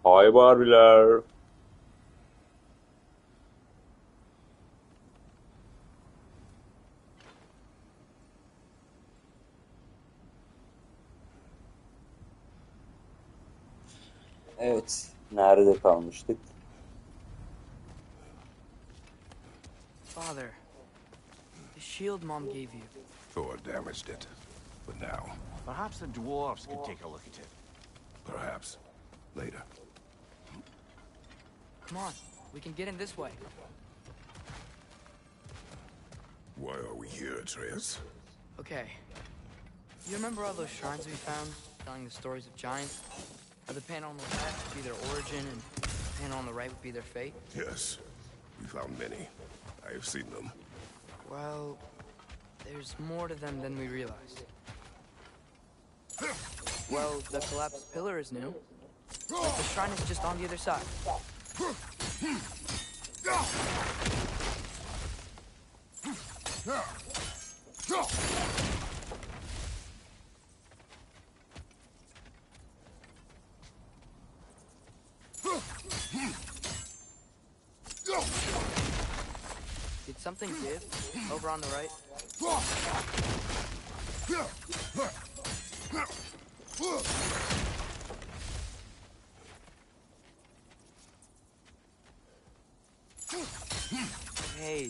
HAYBARBİLER. Evet, nerede kalmıştık? Father, the shield Mom gave you. Thor damaged it, but now, Perhaps the dwarves could take a look at it. perhaps, later. Come on, we can get in this way. Why are we here, Atreus? Okay. You remember all those shrines we found, telling the stories of giants? How the panel on the left would be their origin, and the panel on the right would be their fate? Yes, we found many. I have seen them. Well, there's more to them than we realized. Well, the collapsed pillar is new, but the shrine is just on the other side. Did something give over on the right? Hey,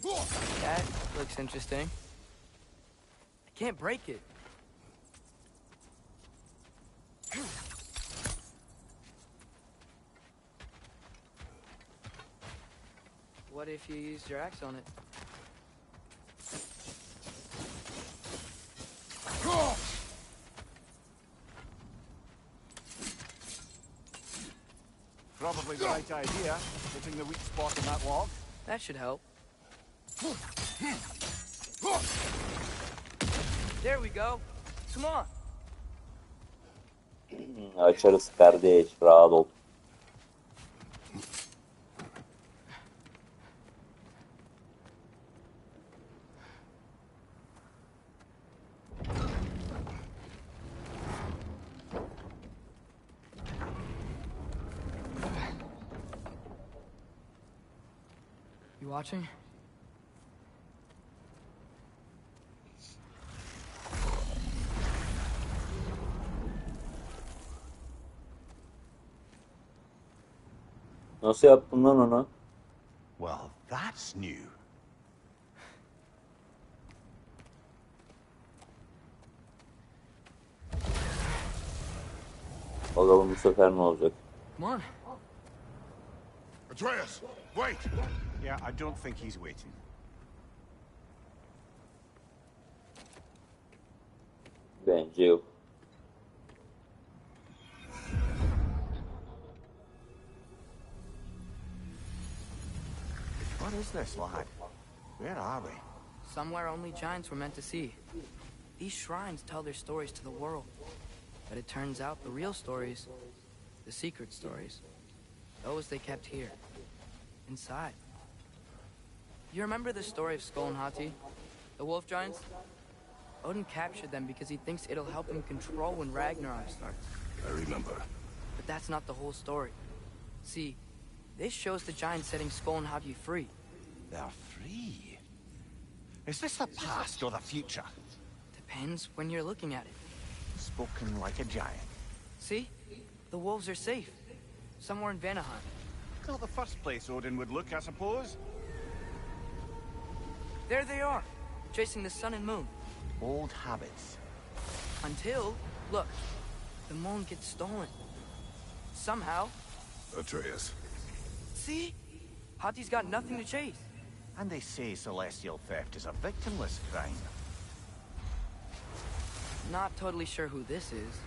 that looks interesting. I can't break it. What if you used your axe on it? Probably the right idea, hitting the weak spot on that log. That should help. There we go. Come on. Açarız kardeş, rahat ol. You watching? Nasıl yaptın lan onu? Well, that's new. Bakalım bu sefer ne olacak? Come on. Atreus, wait! Yeah, I don't think he's waiting. Bence yok. What is this, lad? Where are we? Somewhere only giants were meant to see. These shrines tell their stories to the world. But it turns out the real stories, the secret stories, those they kept here, inside. You remember the story of Skull and Hati, the wolf giants? Odin captured them because he thinks it'll help him control when Ragnarok starts. I remember. But that's not the whole story. See, this shows the giants setting Skull and Hati free. They're free. Is this the past or the future? Depends when you're looking at it. Spoken like a giant. See? The wolves are safe. Somewhere in Vanaheim. Not the first place Odin would look, I suppose. There they are, chasing the sun and moon. Old habits. Until, look, the moon gets stolen. Somehow. Atreus. See? Hati's got nothing to chase. And they say celestial theft is a victimless crime. Not totally sure who this is,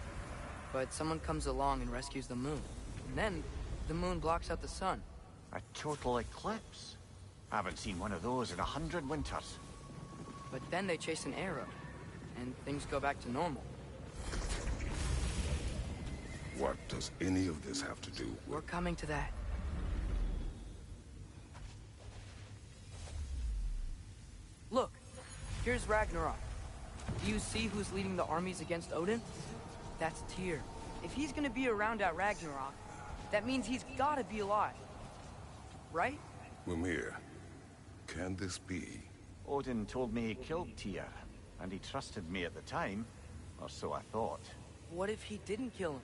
but someone comes along and rescues the moon. And then, the moon blocks out the sun. A total eclipse. Haven't seen one of those in 100 winters. But then they chase an arrow, and things go back to normal. What does any of this have to do with... We're coming to that. Look, here's Ragnarok. Do you see who's leading the armies against Odin? That's Tyr. If he's gonna be around at Ragnarok, That means he's gotta be alive. Right? Mimir, can this be? Odin told me he killed Tyr, and he trusted me at the time, or so I thought. What if he didn't kill him?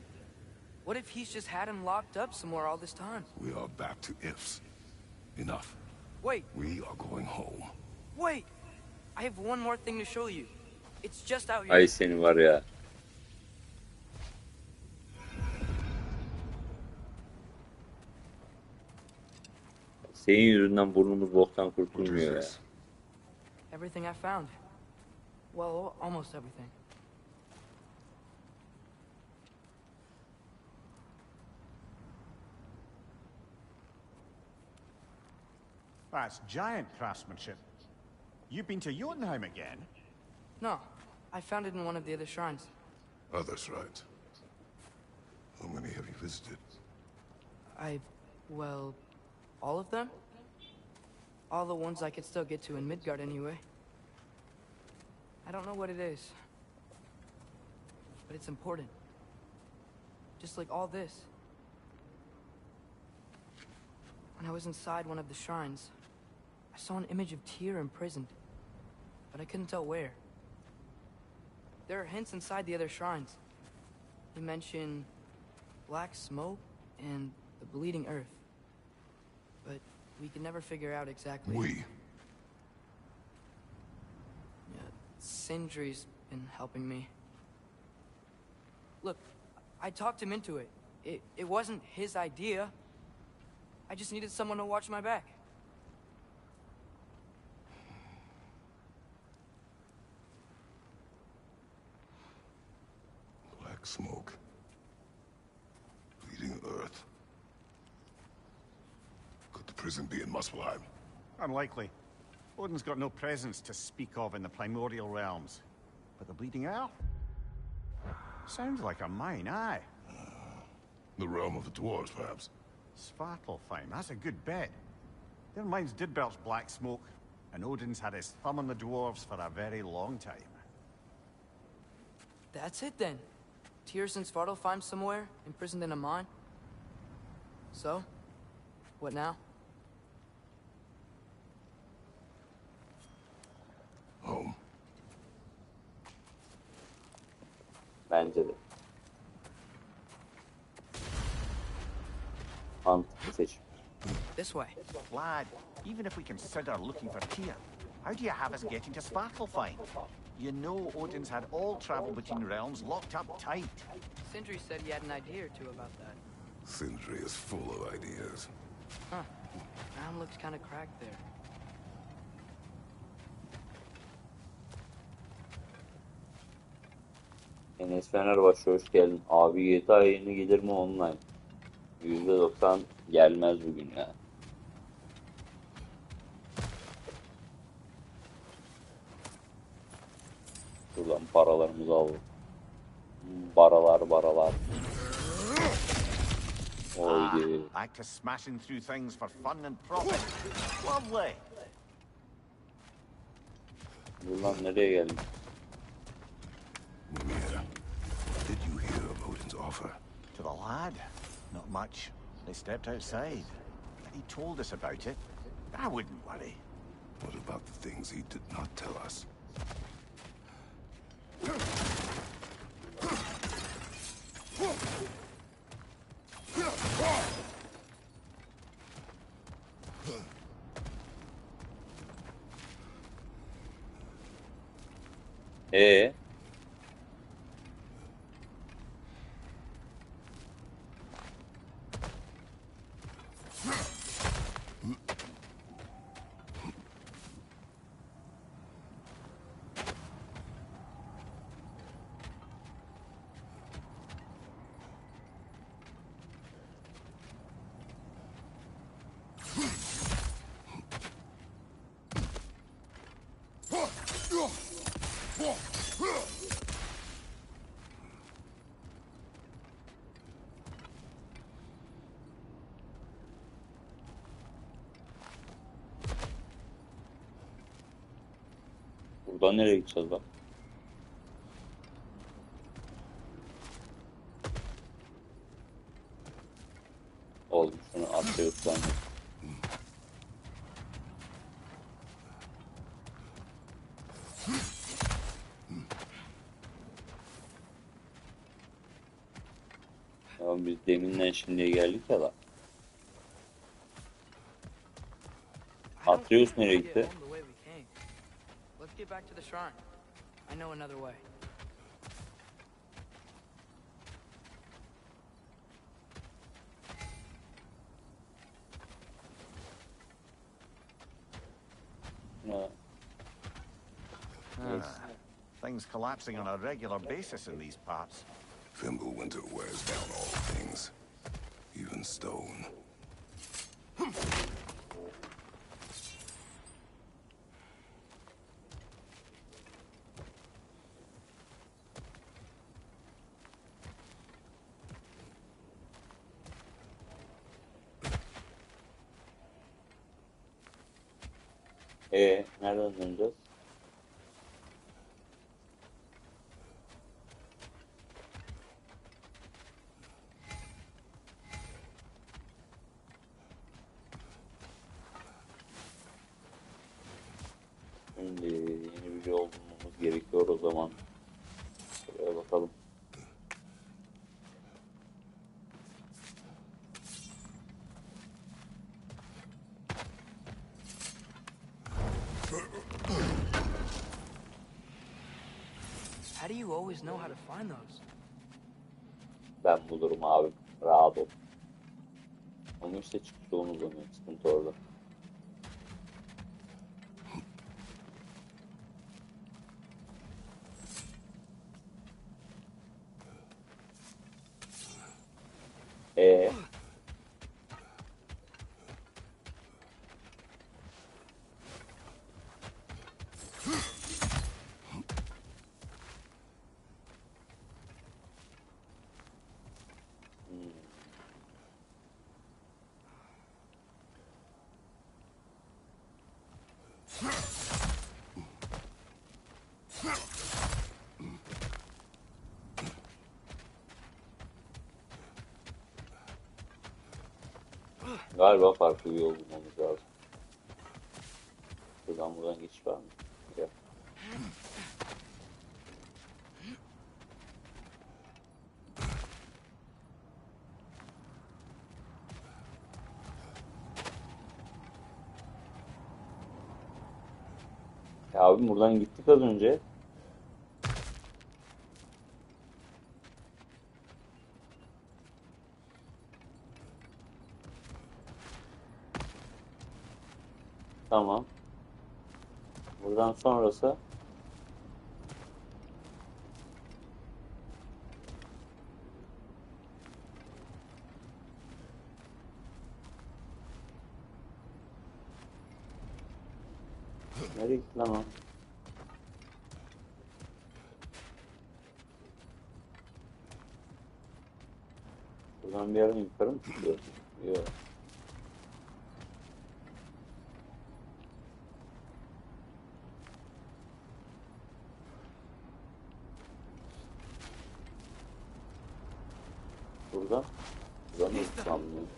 What if he's just had him locked up somewhere all this time? We are back to ifs. Enough. Wait, We are going home. wait! I have one more thing to show you. It's just out here. Ay seni var ya. Senin yüzünden burnumuz boktan What is kurtulmuyor ya. this? Everything I found. Well, almost everything. That's giant craftsmanship. You've been to Jotunheim again? No, I found it in one of the other shrines. Others, right? How many have you visited? Well, all of them? All the ones I could still get to in Midgard anyway. I don't know what it is, but it's important. Just like all this. When I was inside one of the shrines, I saw an image of Tyr imprisoned, but I couldn't tell where. There are hints inside the other shrines. They mention black smoke and the bleeding earth, but we could never figure out exactly. We. Yeah, Sindri's been helping me. Look, I talked him into it. It wasn't his idea. I just needed someone to watch my back. Black smoke. Bleeding earth. Could the prison be in Muspelheim? Unlikely. Odin's got no presence to speak of in the primordial realms. But the bleeding earth? Sounds like a mine, aye. The realm of the dwarves, perhaps. Svartalfheim, that's a good bet. Their mines did belch black smoke, and Odin's had his thumb on the dwarves for a very long time. That's it then. Tyr's in Svartalfheim somewhere, imprisoned in a mine. So, what now? Home. Bence de. Mantıklı seçim. This way. Lad, even if we consider looking for Tyr, how do you have us getting to Svartalfheim? You know Odin's had all travel between realms locked up tight. Sindri said he had an idea or two about that. Sindri is full of ideas. Huh. Ground looks kind of cracked there. Enes Fenerbahçe hoş geldin. Abi GTA yayını gelir mi online? %90 gelmez bugün ya. Şuradan paralarımızı alalım. Baralar. Oydi. Back to smashing through things for fun and profit. Lovely. Buradan nereye geldik? Mimir, did you hear of Odin's offer? To the lad? Not much. They stepped outside. He told us about it. I wouldn't worry. What about the things he did not tell us? Ee? Buradan nereye gideceğiz lan? aldım şunu Atreus'tan. Ya biz deminden şimdiye geldik ya lan. I don't Atreus think nereye we gitti? get home the way we came. Let's get back to the shrine. I know another way. Ha, Ah, things collapsing on a regular basis in these parts. Fimbulwinter wears down all things, even stone. nereden döneceğiz? Şimdi yeni bir yol bulmamız gerekiyor o zaman. Şuraya bakalım. How do you always know how to find those? Ben bulurum abi. Rahat ol. Ama işte çıkışta onu uzanıyor. Sıkıntı orada. E Galiba farklı bir yol bulmamız lazım. Buradan geçiş var mı? Yok. Ya abi buradan gittik az önce. Tamam. Buradan sonrası nereye gitti lan o? Buradan bir yerden yukarı mı çıkıyor? Yok. Buradan mı sanmıyorum.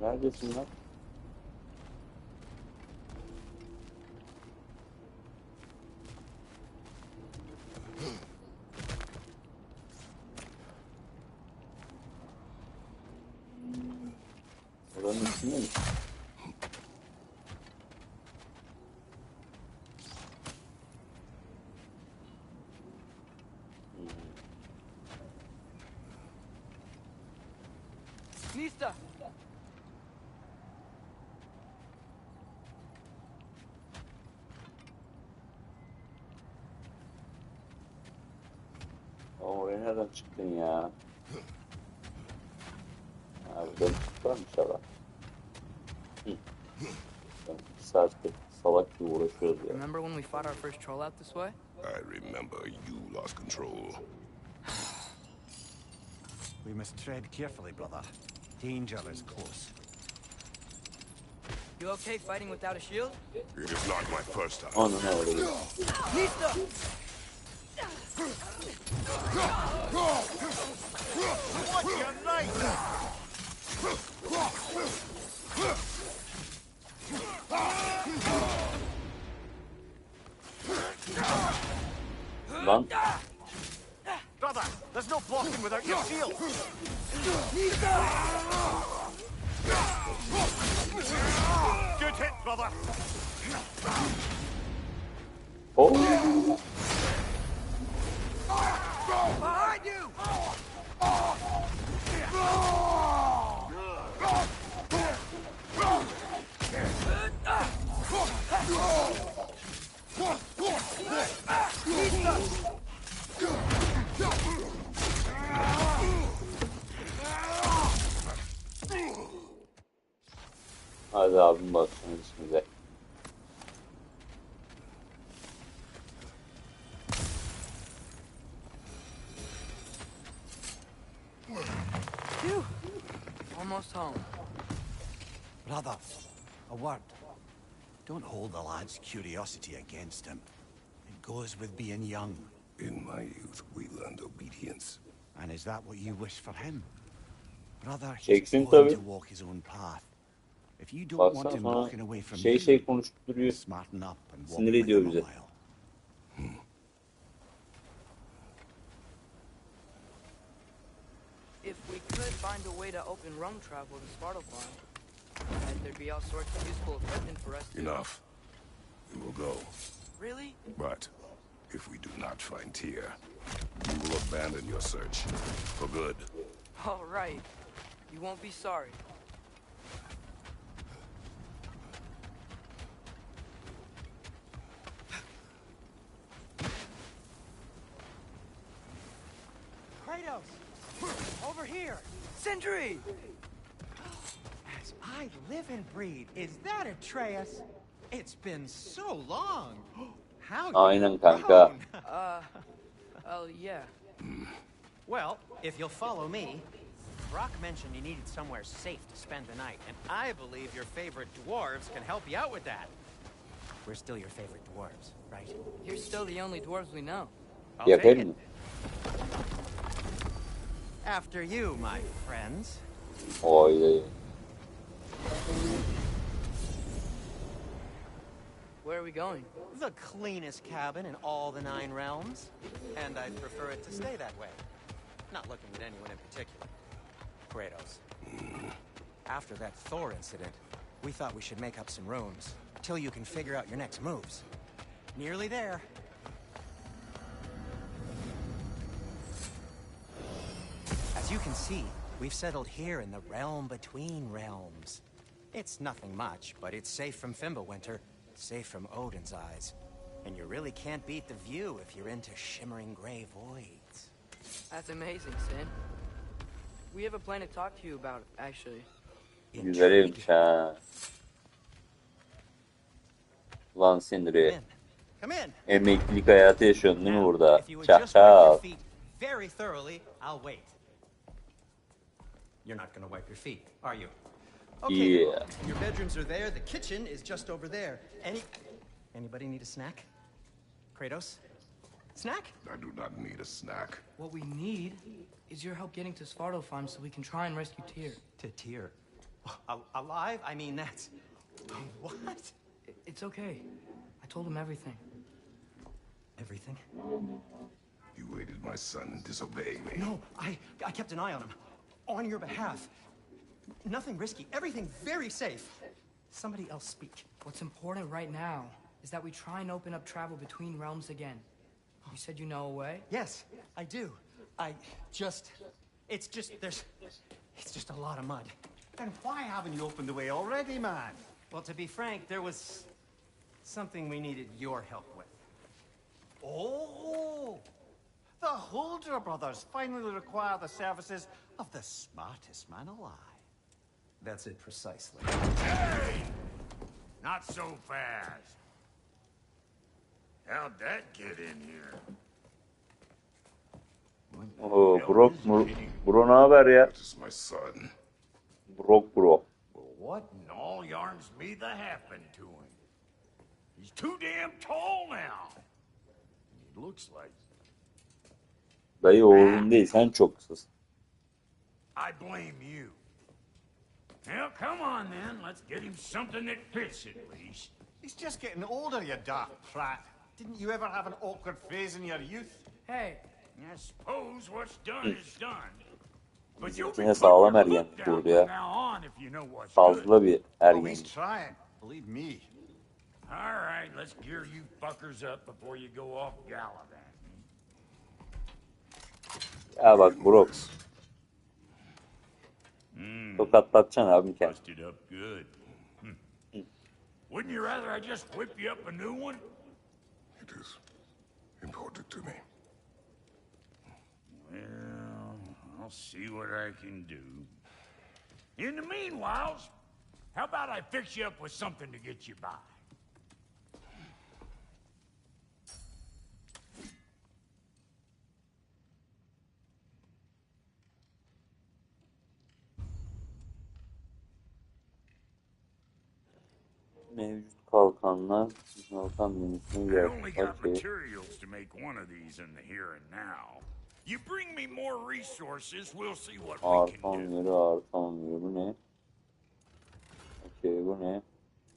Neredesin lan? Buranın içinde mi? Nista! Oraya nereden çıktın ya? Ha, buradan çıktılarmış adam. Bir saattir salak gibi uğraşıyoruz ya. Remember when we fought our first troll out this way? I remember you lost control. We must tread carefully, brother. Danger is close. You okay fighting without a shield? It is not my first time. Onu ne oluyor? Nista! Lan Brother, there's no blocking without your shield. Good hit, brother. oh. Behind you. Hadi abim baksana işimize. Phew. Almost home. Brother, a word. Don't hold the lad's curiosity against him. It goes with being young. In my youth, we learned obedience. And is that what you wish for him? Brother, he's Çeksin born tabii. to walk his own path. If you don't want Baksana him sonra walking away from şey you, konuşturuyor. smarten up and walk Sinir with ediyor him a bize. while. If we could find a way to open rum travel to Svartalfheim, I bet there'd be all sorts of useful equipment for us to... Enough. We will go. Really? But if we do not find Tyr, you will abandon your search. For good. All right. You won't be sorry. Kratos! Over here! Sentry! As I live and breathe, is that Atreus? It's been so long! How Aynen you've kanka. grown. Oh, yeah. Well, if you'll follow me, Brock mentioned you needed somewhere safe to spend the night, and I believe your favorite dwarves can help you out with that. We're still your favorite dwarves, right? You're still the only dwarves we know. I'll take Yakar it. mı? After you, my friends. Oy. Where are we going? The cleanest cabin in all the 9 realms. And I'd prefer it to stay that way. Not looking at anyone in particular. Kratos. After that Thor incident, we thought we should make up some rooms, till you can figure out your next moves. Nearly there. As you can see, we've settled here in the realm between realms. It's nothing much, but it's safe from Fimbulwinter, safe from Odin's eyes. And you really can't beat the view if you're into shimmering gray voids. That's amazing, Sin. We have a plan to talk to you about, actually. Güzel evmiş ha. Lan Sindri. Come in. Emeklilik hayatı yaşıyorsun değil mi burada? If you would just wipe Çakal. your feet very thoroughly, I'll wait. You're not gonna wipe your feet, are you? Okay. Yeah. Your bedrooms are there. The kitchen is just over there. Anybody need a snack? Kratos? Snack? I do not need a snack. What we need is your help getting to Svartalfheim so we can try and rescue Tyr. To Tyr. Alive? I mean, that's... What? It's okay. I told him everything. Everything? You aided my son in disobeying me. No, I kept an eye on him. On your behalf. Nothing risky. Everything very safe. Somebody else speak. What's important right now is that we try and open up travel between realms again. You said you know a way? Yes, I do. It's just a lot of mud. Then why haven't you opened the way already, man? Well, to be frank, there was something we needed your help with. Oh! The Huldra brothers finally require the services of the smartest man alive. That's it precisely. Hey! Not so fast. How'd that get in here? Oo, Bro ne haber ya? That is my son. Bro. Well, what in all yarns me that happened to him? He's too damn tall now. He looks like... Dayı oğlum değil, sen çok kısasın. I blame you. Well, come on then. Let's get him something that fits at least. He's just getting older, you daft prat. Didn't you ever have an awkward phase in your youth? Hey, I suppose what's done is done. But you'll be Yine sağlam putting your ergenlik foot down oldu ya. from now on if you know what's good. Fazla bir Oh, he's ergenlik. trying. Believe me. All right, let's gear you fuckers up before you go off gallivanting. Ya bak Brox. Tokatlatacaksın abim kendini. Busted up good. Wouldn't you rather I just whip you up a new one? It is important to me. Well, I'll see what I can do. In the meanwhile, how about I fix you up with something to get you by? Mevcut kalkanlar. Kalkan menüsünü I yer. only got Okey. materials to make one of these in the here and now. You bring me more resources, we'll see what Ağır we can tamam do. yeri, ağır tamam yeri. Bu ne? Okey, bu ne?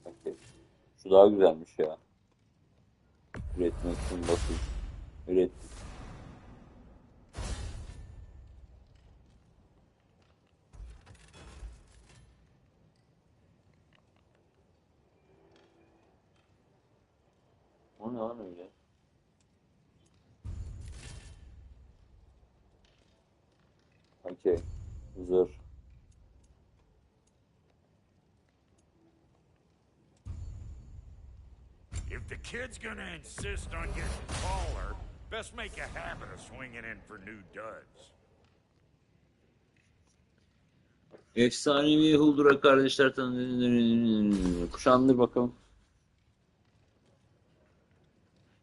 Okey. Şu daha güzelmiş ya. Üretmek için basın. Üret. O ne lan öyle? Okey. Zırh. If the kid's gonna insist on getting taller, best make a habit of swinging in for new duds. Efsanevi Huldura kardeşler kuşandır bakalım.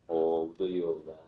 Oo, bu da iyi oldu ha.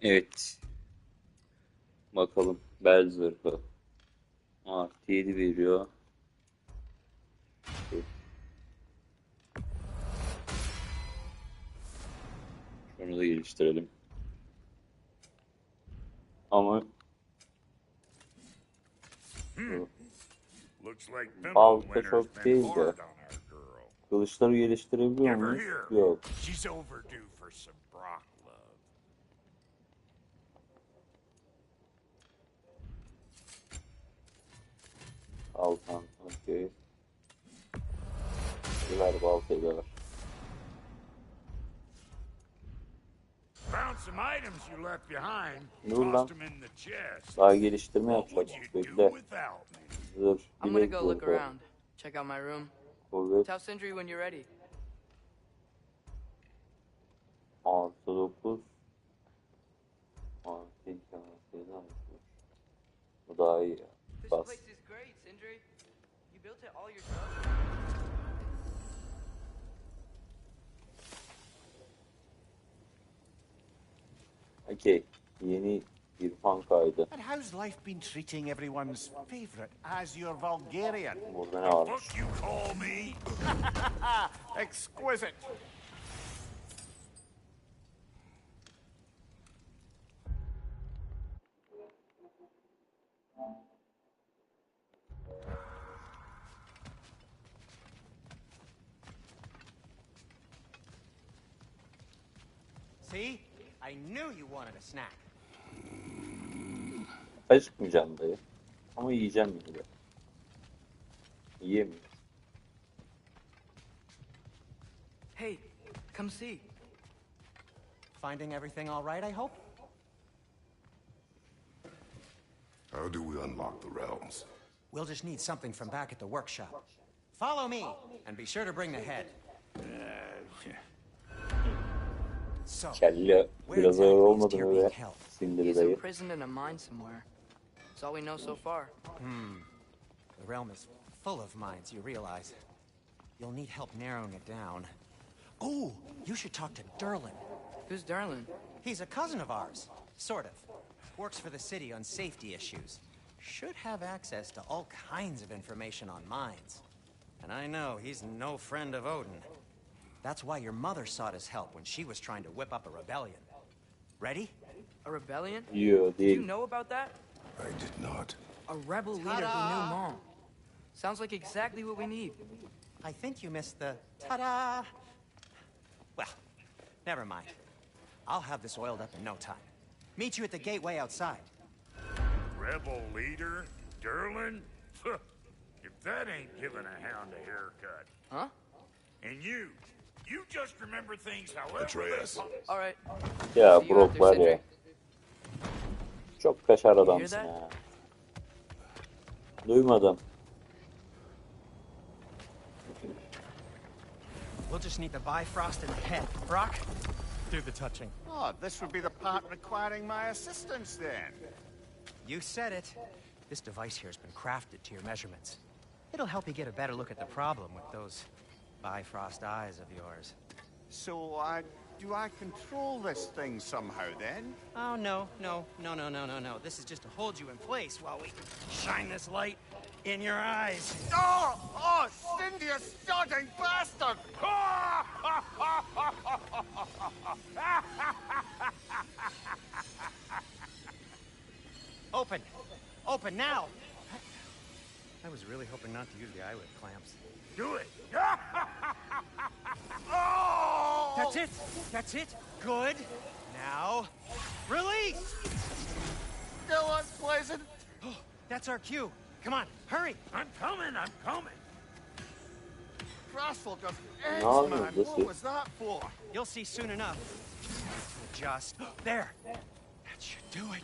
Evet. Bakalım. Bel zırhı. Artı 7 veriyor. Şunu da geliştirelim. Ama Looks like Pimple balta Winter's çok been değil hard de. on our girl. Kılıçları geliştirebiliyor Give her muyuz? here. Yok. She's overdue for some Brock love. Altan. Okey. Ver baltayı da ver. Found some items you left behind. Dur lan. Tossed them in the chest. Daha geliştirme What would yapacağız. you do Bekle. without me? Zırh. I'm gonna Bilek go look zırhı. around. Check out my room. Kuvvet. Tell Sindri when you're ready. Artı 9. Artı 2. Artı 7. Bu daha iyi ya. This Bas. place is great, Sindri. You built it all yourself? Okey. Yeni bir fan kaydı. And how's life been treating everyone's favorite as your Vulgarian? Burada ne varmış? Fuck you call me? Exquisite. See? I knew you wanted a snack. Acıkmayacağım dayı. Ama yiyeceğim yine de. Yiyemiyorum. Hey, come see. Finding everything all right, I hope? How do we unlock the realms? We'll just need something from back at the workshop. Follow me, and be sure to bring the head. So, Kelle where biraz ağır exactly is olmadı Tyr mı being be? held? Sindiri He's dayı. imprisoned in a mine somewhere. That's all we know so far. The realm is full of mines, you realize. You'll need help narrowing it down. Oh, you should talk to Derlin. Who's Darlin? He's a cousin of ours, sort of. Works for the city on safety issues. Should have access to all kinds of information on mines. And I know he's no friend of Odin. That's why your mother sought his help when she was trying to whip up a rebellion. Ready? A rebellion? Yo Did you değil. know about that? I did not. A rebel leader who knew Mom. Sounds like exactly what we need. I think you missed the ta-da. Well, never mind. I'll have this oiled up in no time. Meet you at the gateway outside. Rebel leader? Derlin? If that ain't giving a hound a haircut. Huh? And you just remember things however Atreus. they All right. Ya See you Brock after, var ya. Cedric. Çok kaşar hear adamsın that? ha. Duymadım. We'll just need the Bifrost in the head. Brock, do the touching. Oh, this would be the part requiring my assistance then. You said it. This device here has been crafted to your measurements. It'll help you get a better look at the problem with those Bifrost eyes of yours. So, do I control this thing somehow then? Oh, no. This is just to hold you in place while we shine this light in your eyes. Oh, Cindy, you sodding bastard! Open! Open now! I was really hoping not to use the eyelid clamps. do it. Oh! That's it! That's it! Good! Now, release! Still unpleasant. Oh, that's our cue. Come on, hurry! I'm coming. Crossful just No, eggs, man. this What is- was that for? You'll see soon enough. Just there. That should do it.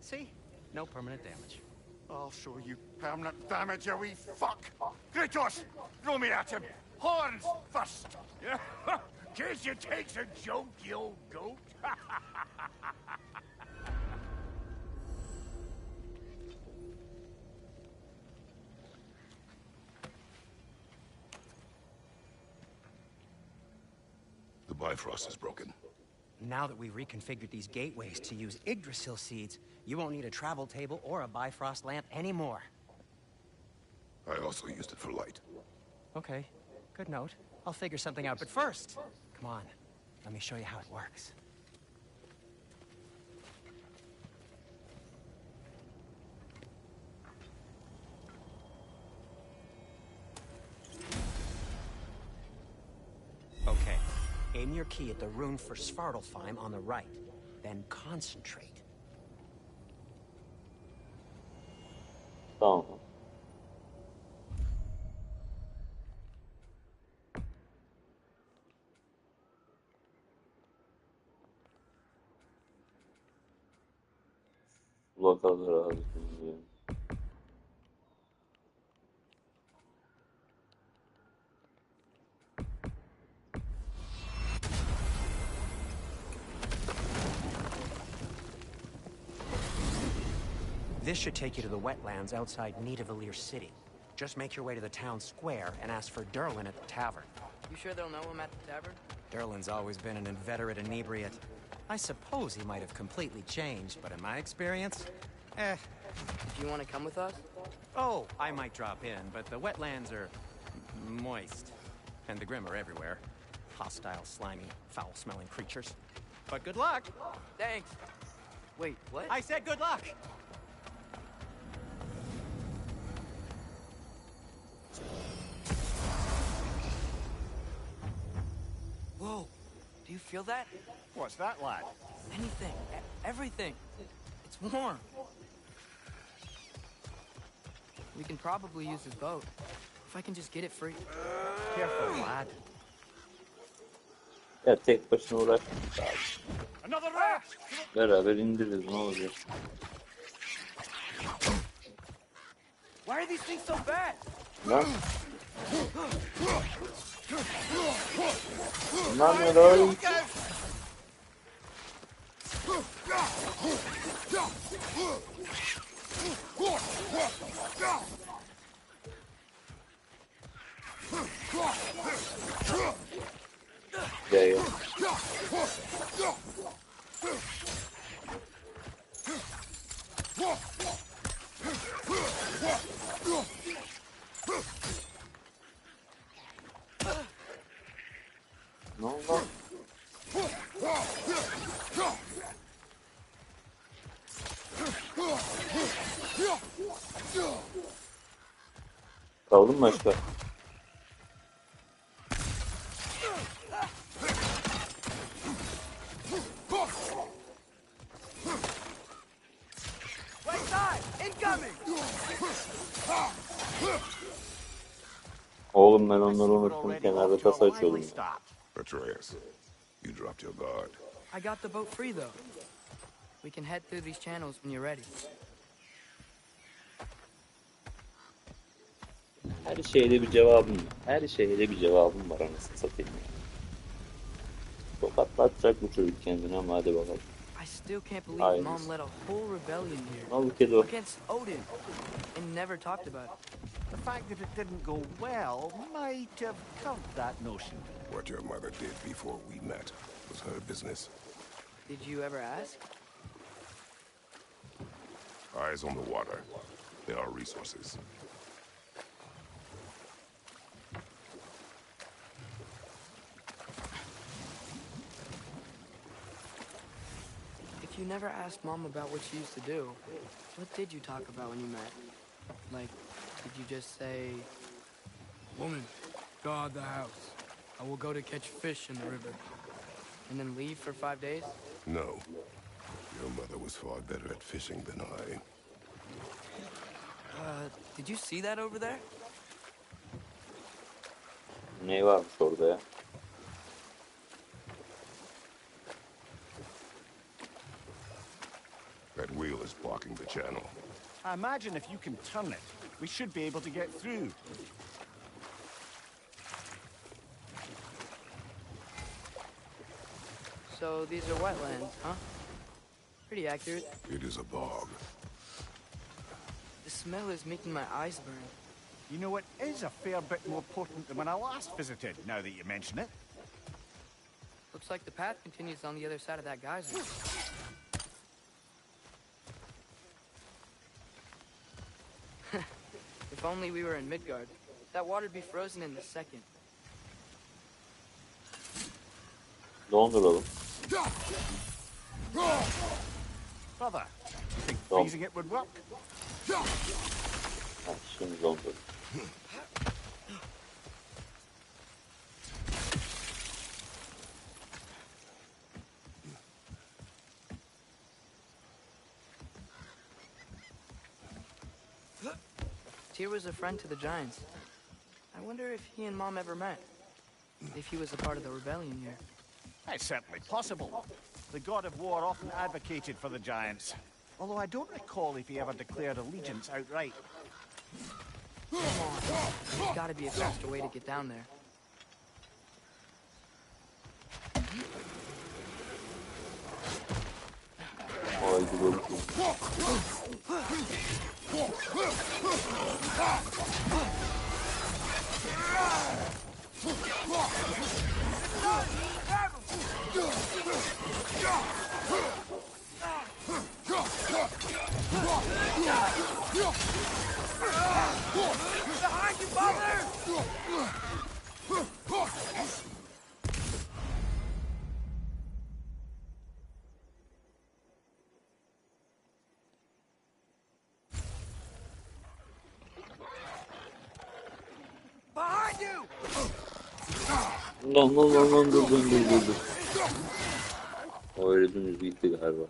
See? No permanent damage. I'll show you permanent damage, you wee fuck. Kratos, throw me at him. Horns first. Case you takes a joke, you old goat. The Bifrost is broken. Now that we've reconfigured these gateways to use Yggdrasil seeds, you won't need a travel table or a Bifrost lamp anymore. I also used it for light. Okay, good note. I'll figure something out, but first, come on, let me show you how it works. Okay, aim your key at the rune for Svartalfheim on the right, then concentrate. Tamam. Lokaldır abi. This should take you to the wetlands outside Nidavellir City. Just make your way to the town square and ask for Derlin at the tavern. You sure they'll know him at the tavern? Derlin's always been an inveterate inebriate. I suppose he might have completely changed, but in my experience, Do you want to come with us? Oh, I might drop in, but the wetlands are moist. And the Grim are everywhere. Hostile, slimy, foul-smelling creatures. But good luck! Thanks. Wait, what? I said good luck! Whoa. Do you feel that? What's that, lad? Anything. Everything. It's warm. We can probably use his boat. If I can just get it free. Careful, lad. Ya tek başına uğraşmak lazım. Another rat! Beraber indiririz ne olacak? Why are these things so bad? Lan Bunlar ne lan? Gel. Ne oldu? Kaldı mı başka? Right side, incoming! Oğlum ben onları unuttum. Kenarda kasa açıyordum. Atreus, you dropped your guard. I got the boat free though. We can head through these channels when you're ready. Her şeyde bir cevabım var. Her şeyde bir cevabım var anasını satayım. Tokatlatacak bu çocuk kendine ama hadi bakalım. I still can't believe Hayır. Mom led a whole rebellion here Al bu kedi o. against Odin and never talked about it. The fact that it didn't go well might have covered that notion. What your mother did before we met was her business. Did you ever ask? Eyes on the water. There are resources. If you never asked Mom about what she used to do, what did you talk about when you met? Like, did you just say, "Woman, guard the house. I will go to catch fish in the river," and then leave for 5 days? No. Your mother was far better at fishing than I. Did you see that over there? Ne varmış orada ya? That wheel is blocking the channel. I imagine if you can turn it, we should be able to get through. So these are wetlands, huh? Pretty accurate. It is a bog. The smell is making my eyes burn. You know, it is a fair bit more potent than when I last visited, now that you mention it. Looks like the path continues on the other side of that geyser. If only we were in Midgard. That water'd be frozen in a second. Donduralım. Brother, you think Dom. freezing it would work? Ha, şimdi donduralım. Tyr was a friend to the giants. I wonder if he and Mom ever met. If he was a part of the rebellion here. It's certainly possible. The god of war often advocated for the giants. Although I don't recall if he ever declared allegiance outright. Come on. There's gotta be a faster way to get down there. Haydi bakalım. Behind you, father! Behind you! Lan dur. O öyle dümdüz gitti galiba ya.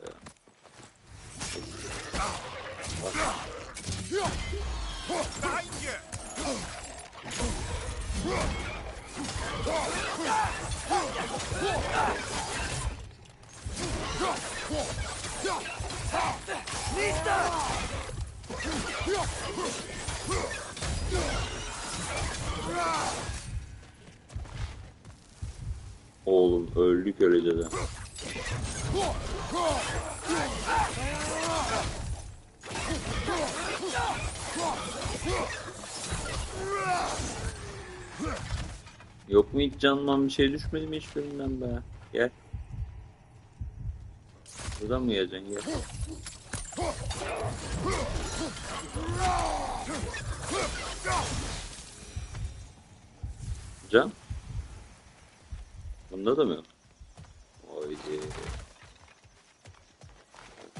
Behind you! Öldük öylece de. Yok mu hiç canman bir şey düşmedi mi hiçbirinden be? Gel. Buradan mı geleceksin? Gel. Can? Bunda da mı yok? Oydi.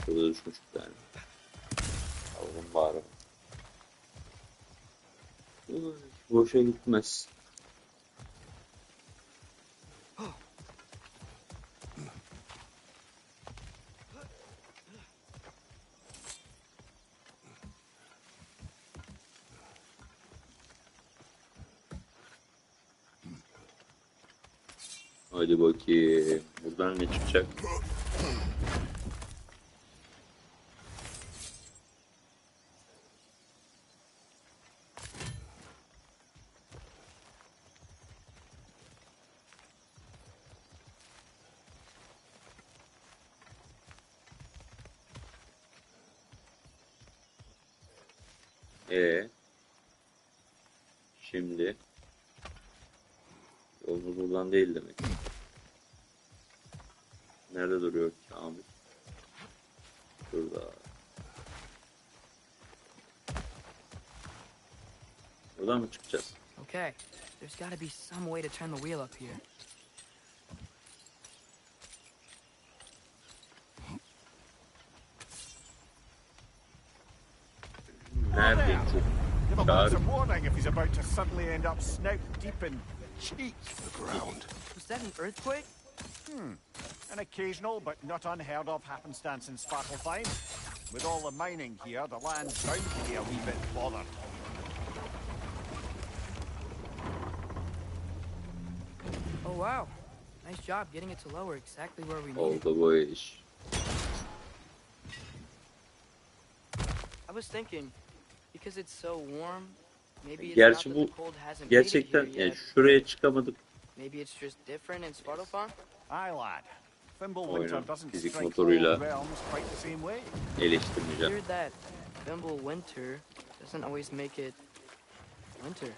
Şurada düşmüş bir tane. Alalım bari. Boşa gitmez. Hadi bakayım. Buradan ne çıkacak? Şimdi yolumuz buradan değil demek. Nerede duruyor Kamil? Şurada. Buradan mı çıkacağız? Okay, there's gotta be some way to turn the wheel up here. Nerede? Give a man some warning if he's about to suddenly end up snout deep in cheeks. The ground. Was that an earthquake? An occasional but not unheard of happenstance in Svartalfheim. With all the mining here, the land's bound to be a wee bit bothered. Oh wow, nice job getting it to lower exactly where we need it. Oldu bu iş. I was thinking, because it's so warm, maybe it's not Gerçi that bu the cold hasn't made it gerçekten here yani yet. şuraya çıkamadık. Maybe it's just different in Svartalfheim? Aye, lad. Fimbulwinter Oyunun doesn't fizik strike motoruyla all realms quite the same way. eleştirmeyeceğim. Hear that Winter doesn't always make it winter.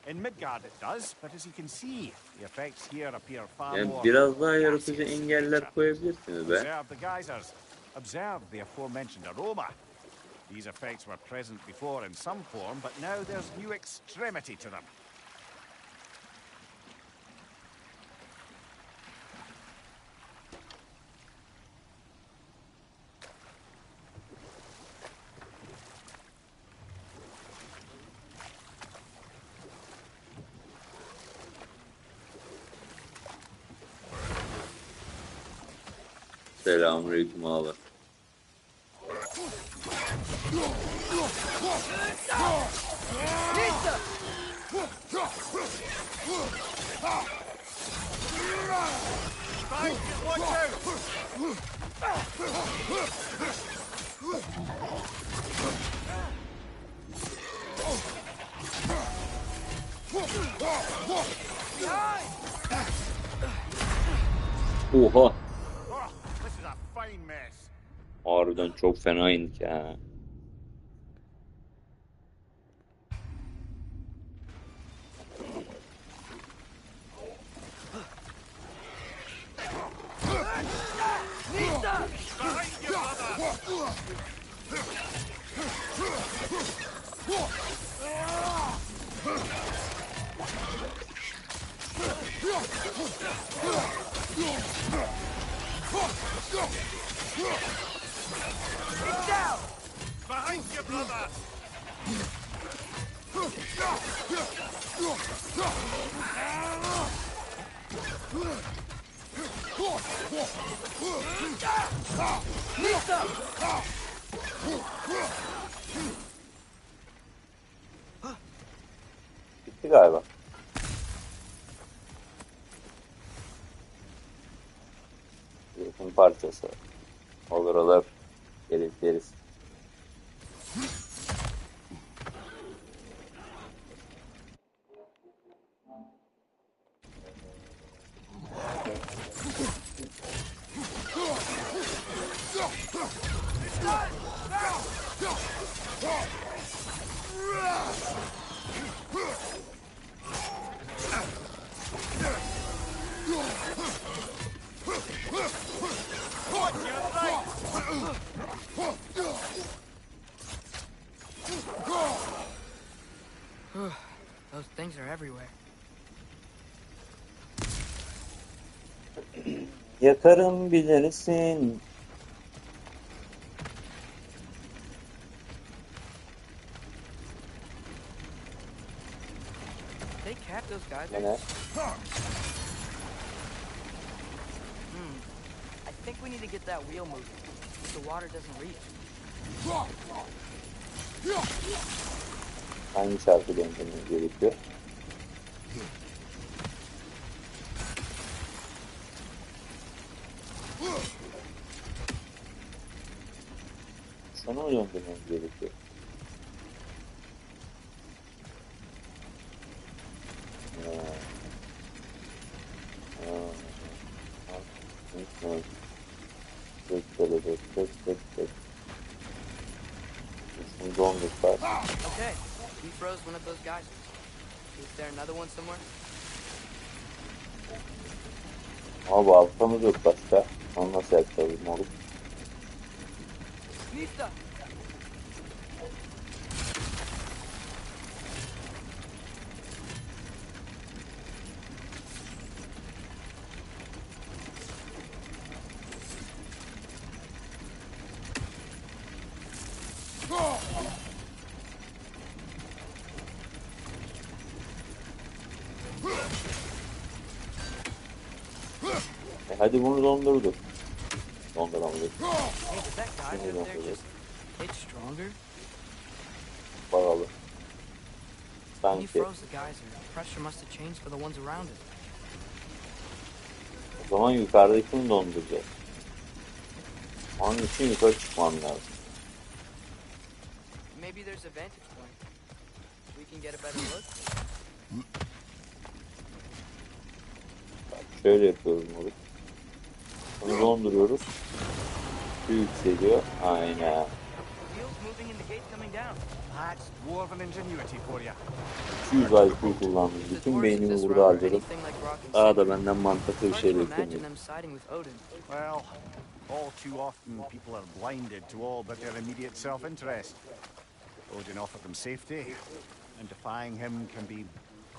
In Midgard it does, but as you can see, the effects here appear far Yani more biraz daha yaratıcı gaseous in engeller nature. koyabilirsiniz be. Observe the geysers. Observe the aforementioned aroma. These effects were present before in some form, but now there's new extremity to them. Selamünaleyküm ağalar. Oha. Oh, this is a fine mess. Harbiden çok fena indik ha. Behind you, brother! Bitti galiba. Yakın parçası. Olur geliriz. everywhere. Yakarım bilirsin. They capped those Ne? geysers. I think we need to get that wheel moving so the water doesn't reach. Hangi şarkı döndürmemiz gerekiyor? Şunu mu döndürmemiz gerekiyor? Şunu dondursak. Okay, we froze one of those geysers. Is there another one somewhere? Ama baltamız yok başka. Onu nasıl yapacağız moruk? Nista! Hadi bunu dondurduk. Donduramadık. Hey, did that geyser Şimdi up there dondurduk. just get stronger? Paralı. When you Sanki. froze the geyser, the pressure must have changed for the ones around it. O zaman yukarıdakini donduracağız. Onun için yukarı çıkmam lazım. Maybe there's a vantage point. We can get a better look. Bak şöyle yapıyoruz moruk. Bunu donduruyoruz. Su yükseliyor. Aynen. Wheels moving and the gate coming down. That's dwarven ingenuity for you. 200 IQ kullandım. If the Bütün dwarves of beynimi this burada realm are harcadım. anything like rock and Daha stone, da benden mantıklı bir hard şey to imagine beklemiyorum. them siding with Odin. Well, all too often people are blinded to all but their immediate self-interest. Odin offered them safety, and defying him can be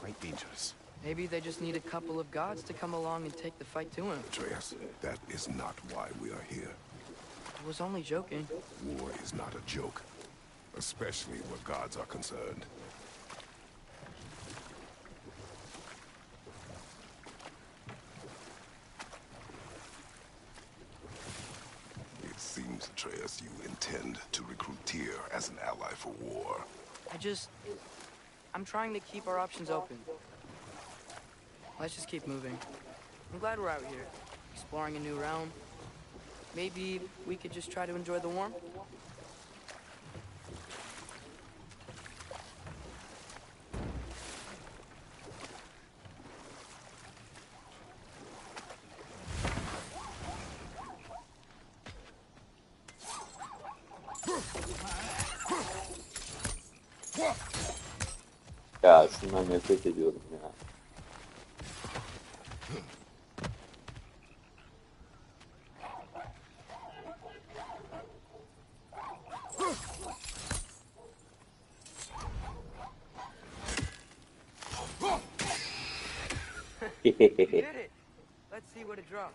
quite dangerous. Maybe they just need a couple of gods to come along and take the fight to him. Atreus, that is not why we are here. I was only joking. War is not a joke, especially where gods are concerned. It seems, Atreus, you intend to recruit Tyr as an ally for war. I'm trying to keep our options open. Let's just keep moving. I'm glad we're out here, exploring a new realm. Maybe we could just try to enjoy the warmth? Ya şundan nefret ediyorum ya. We did it! Let's see what it drops.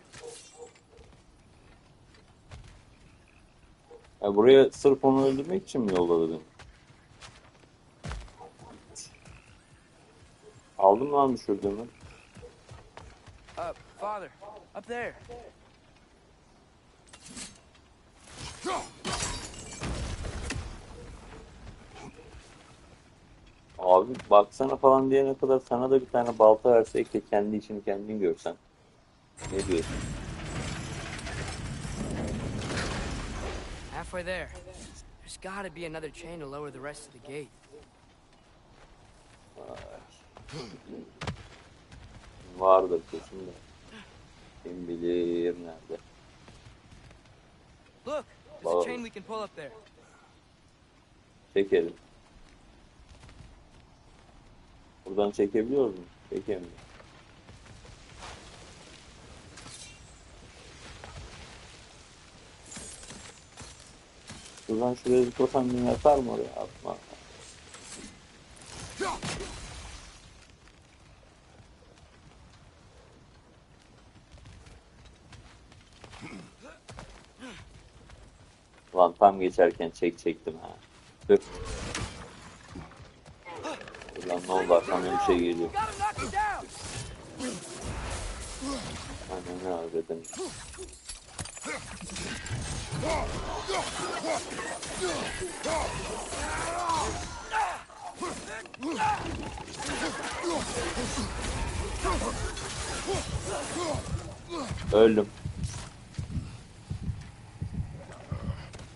Ya buraya sırf onu öldürmek için mi yolladı beni? Aldım lan düşürdüğümü. Father, up there. Abi baksana falan diyene kadar sana da bir tane balta versek de kendi işini kendin görsen. Ne diyorsun? Halfway there. There's gotta be another chain to lower the rest of the gate. Vardır kesin de. Kim bilir nerede. Look, there's a chain we can pull up there. Çekelim. Buradan çekebiliyor muyum? Çekemiyorum. Buradan şuraya bir kosan bin yapar mı oraya? Atma. Ulan tam geçerken çektim ha. Dur. Ulan ne oldu, arkamdan bir şey geliyor. Aynen ne avradın. Öldüm.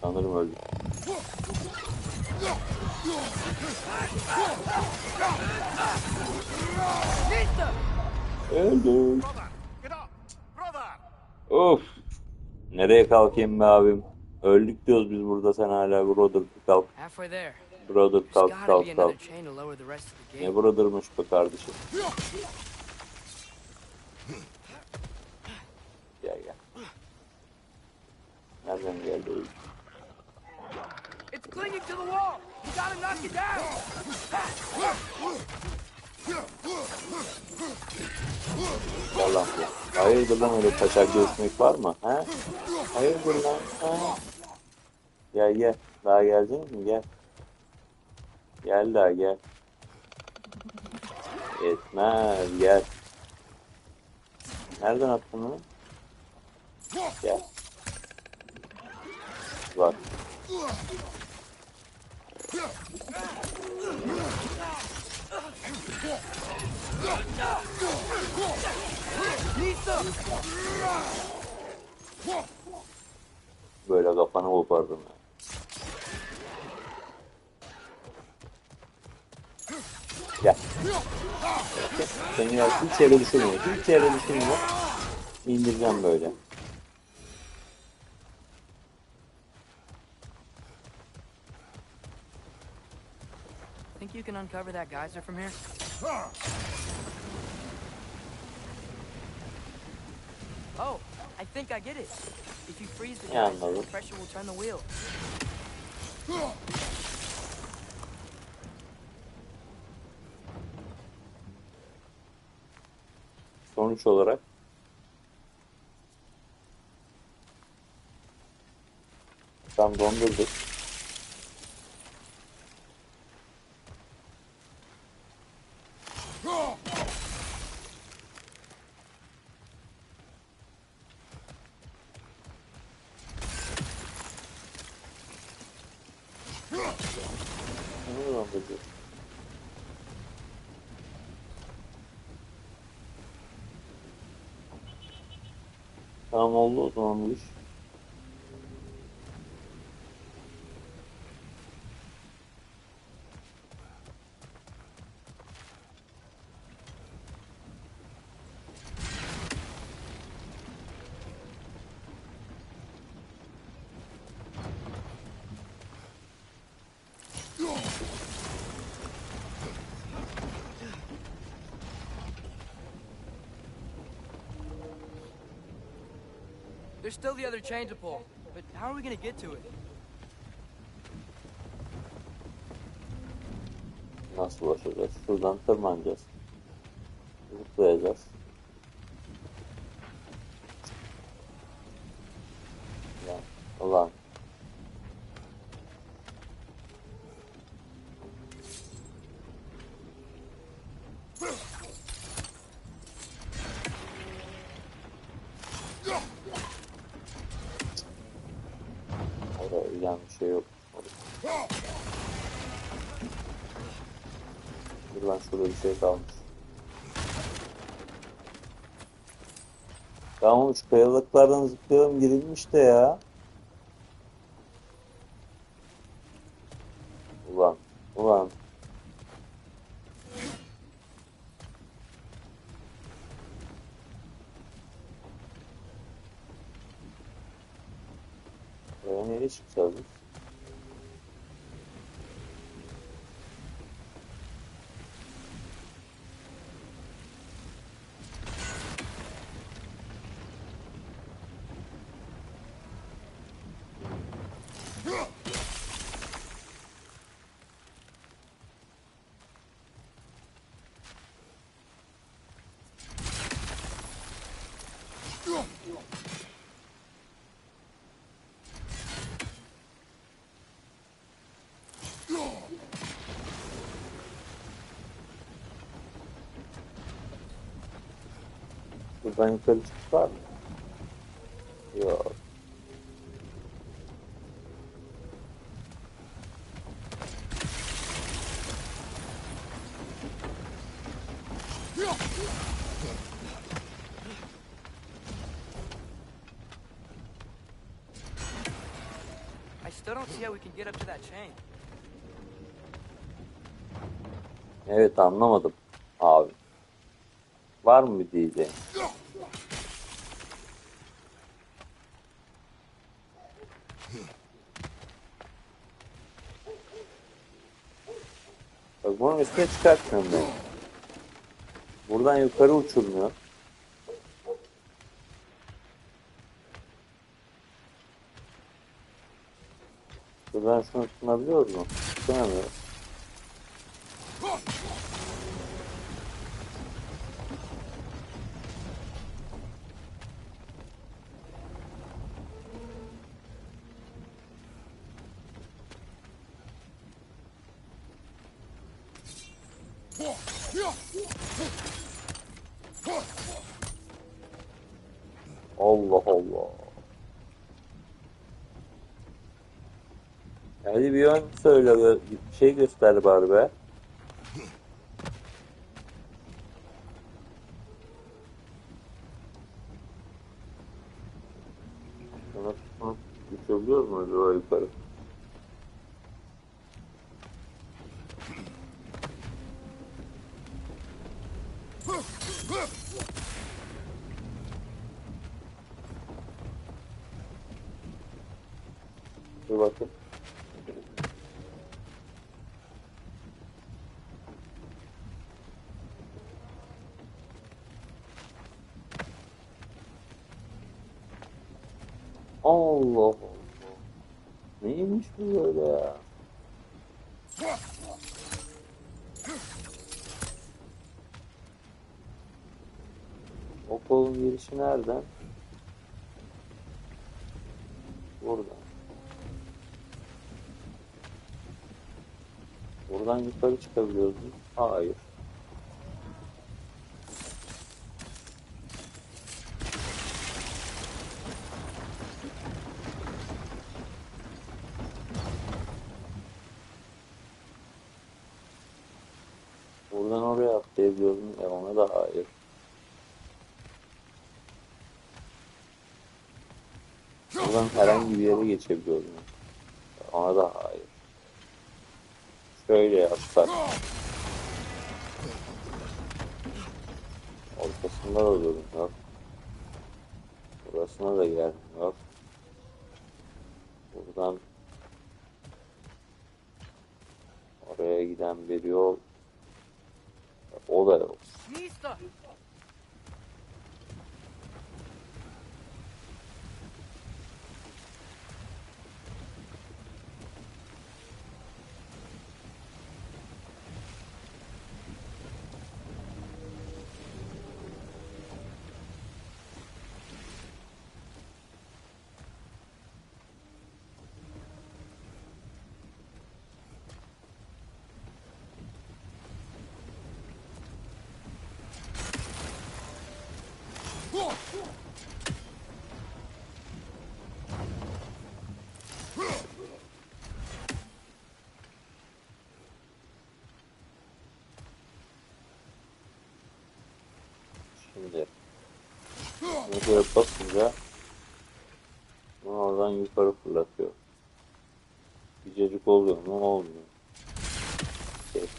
Sanırım öldüm. Öldüm. Get up, brother! Of. Nereye kalkayım be abim? Öldük diyoruz biz burada, sen hala brother kalk. Halfway there. Brother There's kalk gotta kalk be kalk. another chain to lower the rest of the Ne gate. brother'mış be kardeşim. Gel gel. Nereden geldi? It's clinging to the wall. You gotta knock it down. Gel lan ya. Hayırdır lan, öyle kaçak görüşmek var mı? Ha? Hayırdır lan? Ha? Gel gel. Daha gelecek mi? Gel. Gel daha gel. Yetmez gel. Nereden attın onu? Gel. Bak. Böyle kafanı kopardım ya. Gel. Seni ya hiç yere düşürmüyor. Hiç yere düşürmüyor. İndireceğim böyle. Think you can uncover that geyser from here? Oh, I think I get it. If you freeze the Yeah, geyser, no. the pressure will turn the wheel. Sonuç olarak tam dondurduk. Bunu dondurduk. Tamam oldu o zaman bu iş. There's still the other chain to pull, but how are we gonna get to it? Nasıl ulaşacağız? Şuradan tırmanacağız. Zıplayacağız. Ya, ulan. Hayır, yani bir şey yok. Dur lan, şurada bir şey kalmış. Tamam, şu kayalıklardan zıplayalım, girilmiş de ya. Ulan, ulan. Nereye çıkacağız biz? Buradan yukarı çıkış var mı? Yok. I still don't see how we can get up to that chain. Evet, anlamadım abi. Var mı bir diyeceğim? Bak, bunun üstüne çıkartmıyorum ben. Buradan yukarı uçurmuyor. Buradan şunu tutunabiliyor mu? Tutunamıyor. Allah Allah. Hadi bir yön söyle, bir şey göster bari be. Şuna tutunup uçabiliyor mu acaba yukarı? Dur bakayım. Allah Allah. Neymiş bu böyle ya? O kolun girişi nereden? Buradan. Buradan yukarı çıkabiliyoruz mu? Hayır. Buradan oraya atlayabiliyoruz mu? Ona da hayır. Buradan herhangi bir yere geçebiliyoruz mu? Ona da hayır. Şöyle yapsak. Ortasında da durum yok. Burasına da gelmiyor. Buradan oraya giden bir yol. O da yok. Listo. Şimdi buraya basınca bunu oradan yukarı fırlatıyor. Gececik oluyor mu? Olmuyor. Geç.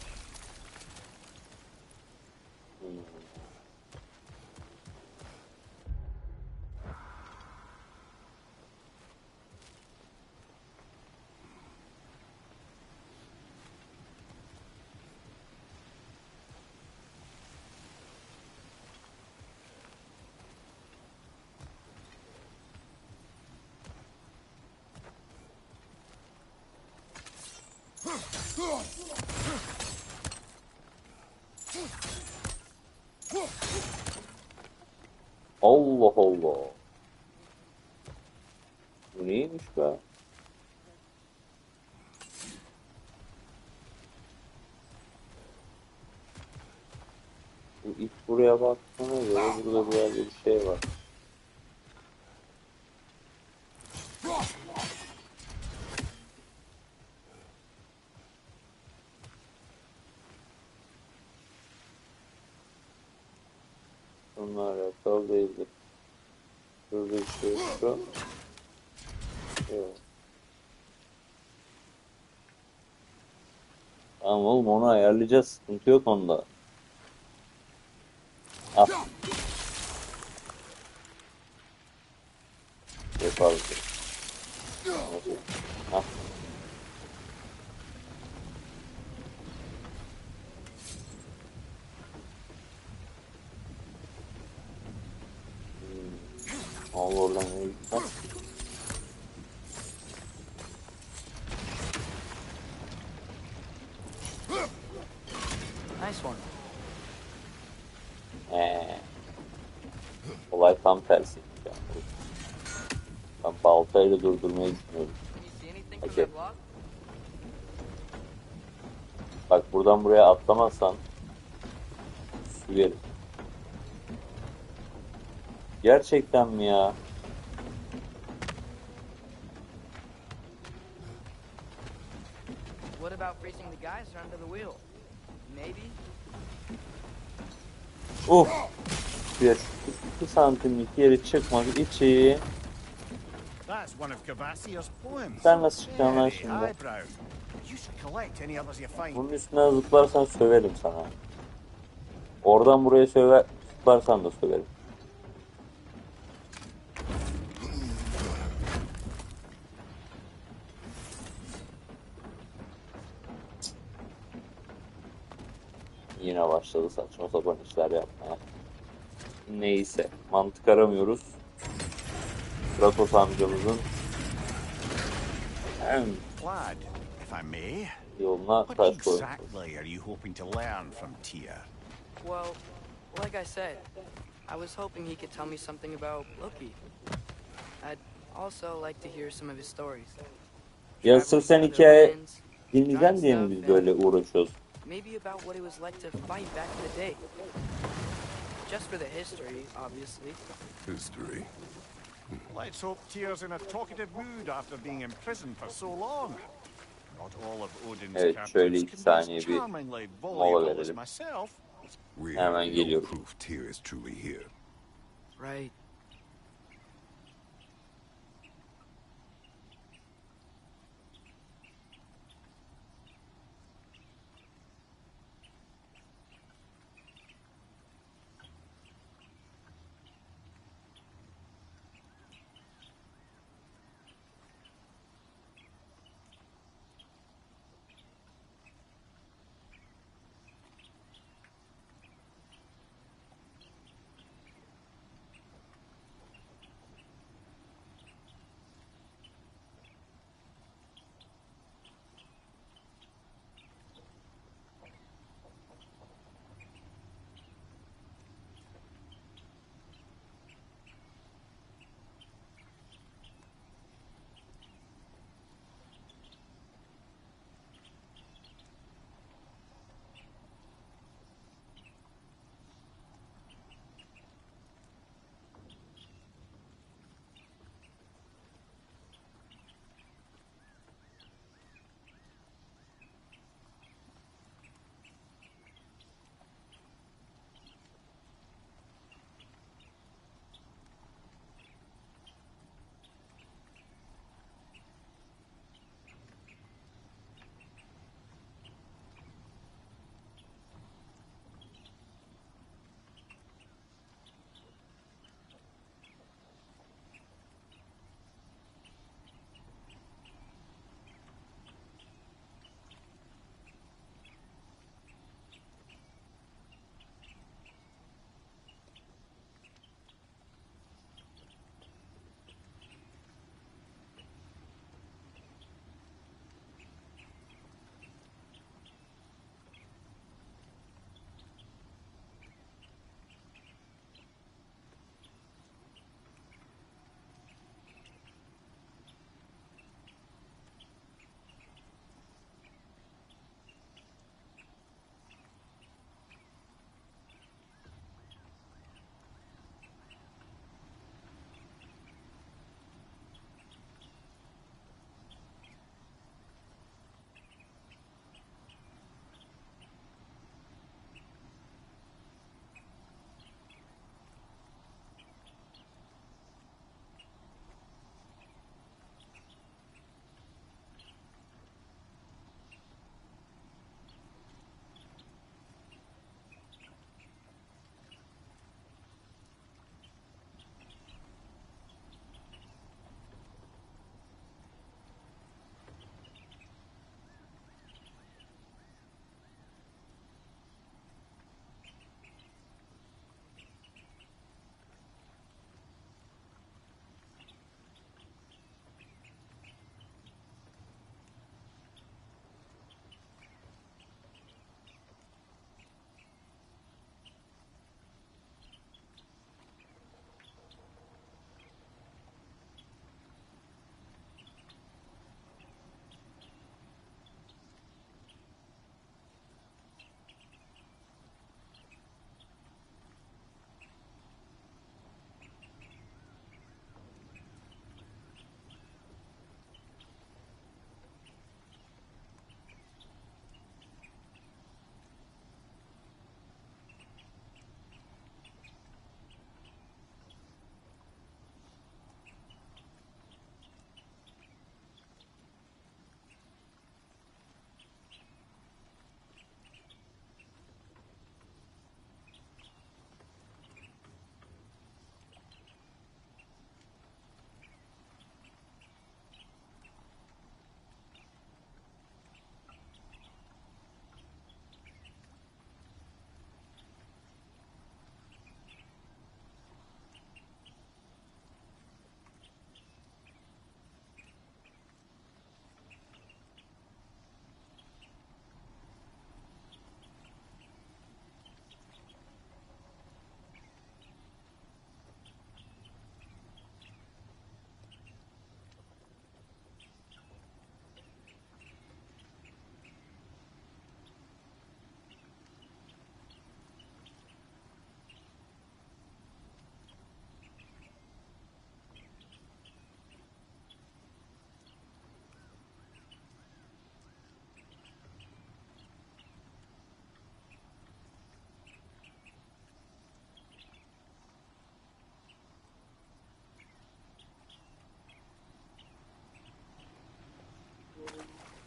Allah Allah. Bu neymiş be? Bu ip buraya buraya baktığına göre burada bir yerde bir şey var. Bunlar alakalı değildir. Şurada bir şey yok. Yok. Tamam oğlum, onu ayarlayacağız. Sıkıntı yok onda. Al. Yapalım. Al. Al oradan ne gitmez. Nice one. Olay tam tersi. Ben baltayla durdurmayı düşünüyorum. Can you see anything from Okay. that block? Bak buradan buraya atlamazsan sürerim. Gerçekten mi ya? What about freezing the geyser under the wheel? Maybe? Yes. 2 santimlik yeri çıkmak için That's one of Cavassier's poems. sen nasıl çıkacaksın lan Very şimdi? highbrow. You should collect any others you find. Bunun üstüne zıplarsan söverim sana. Oradan buraya zıplarsan da söverim. Yine başladı saçma sapan işler yapmaya. Neyse, mantık aramıyoruz. Kratos amcamızın en Lad, if I may, yoluna what taş koymuş. exactly are you hoping to learn from Tyr? Well, like I said, I was hoping he could tell me something about Loki. I'd also like to hear some of his stories. Ya sırf sen Traveling to hikaye other lands, dinleyeceksin diye mi biz böyle uğraşıyoruz? maybe about what it was like to fight back in the day. Just for the history, obviously. History. Let's hope Tyr's in a talkative mood after being in prison for so long. Not all of Odin's Evet, şöyle captives 2 can be saniye as bir charmingly mola voluble as verelim. myself. We Hemen have no geliyorum. proof Tyr is truly here. Right.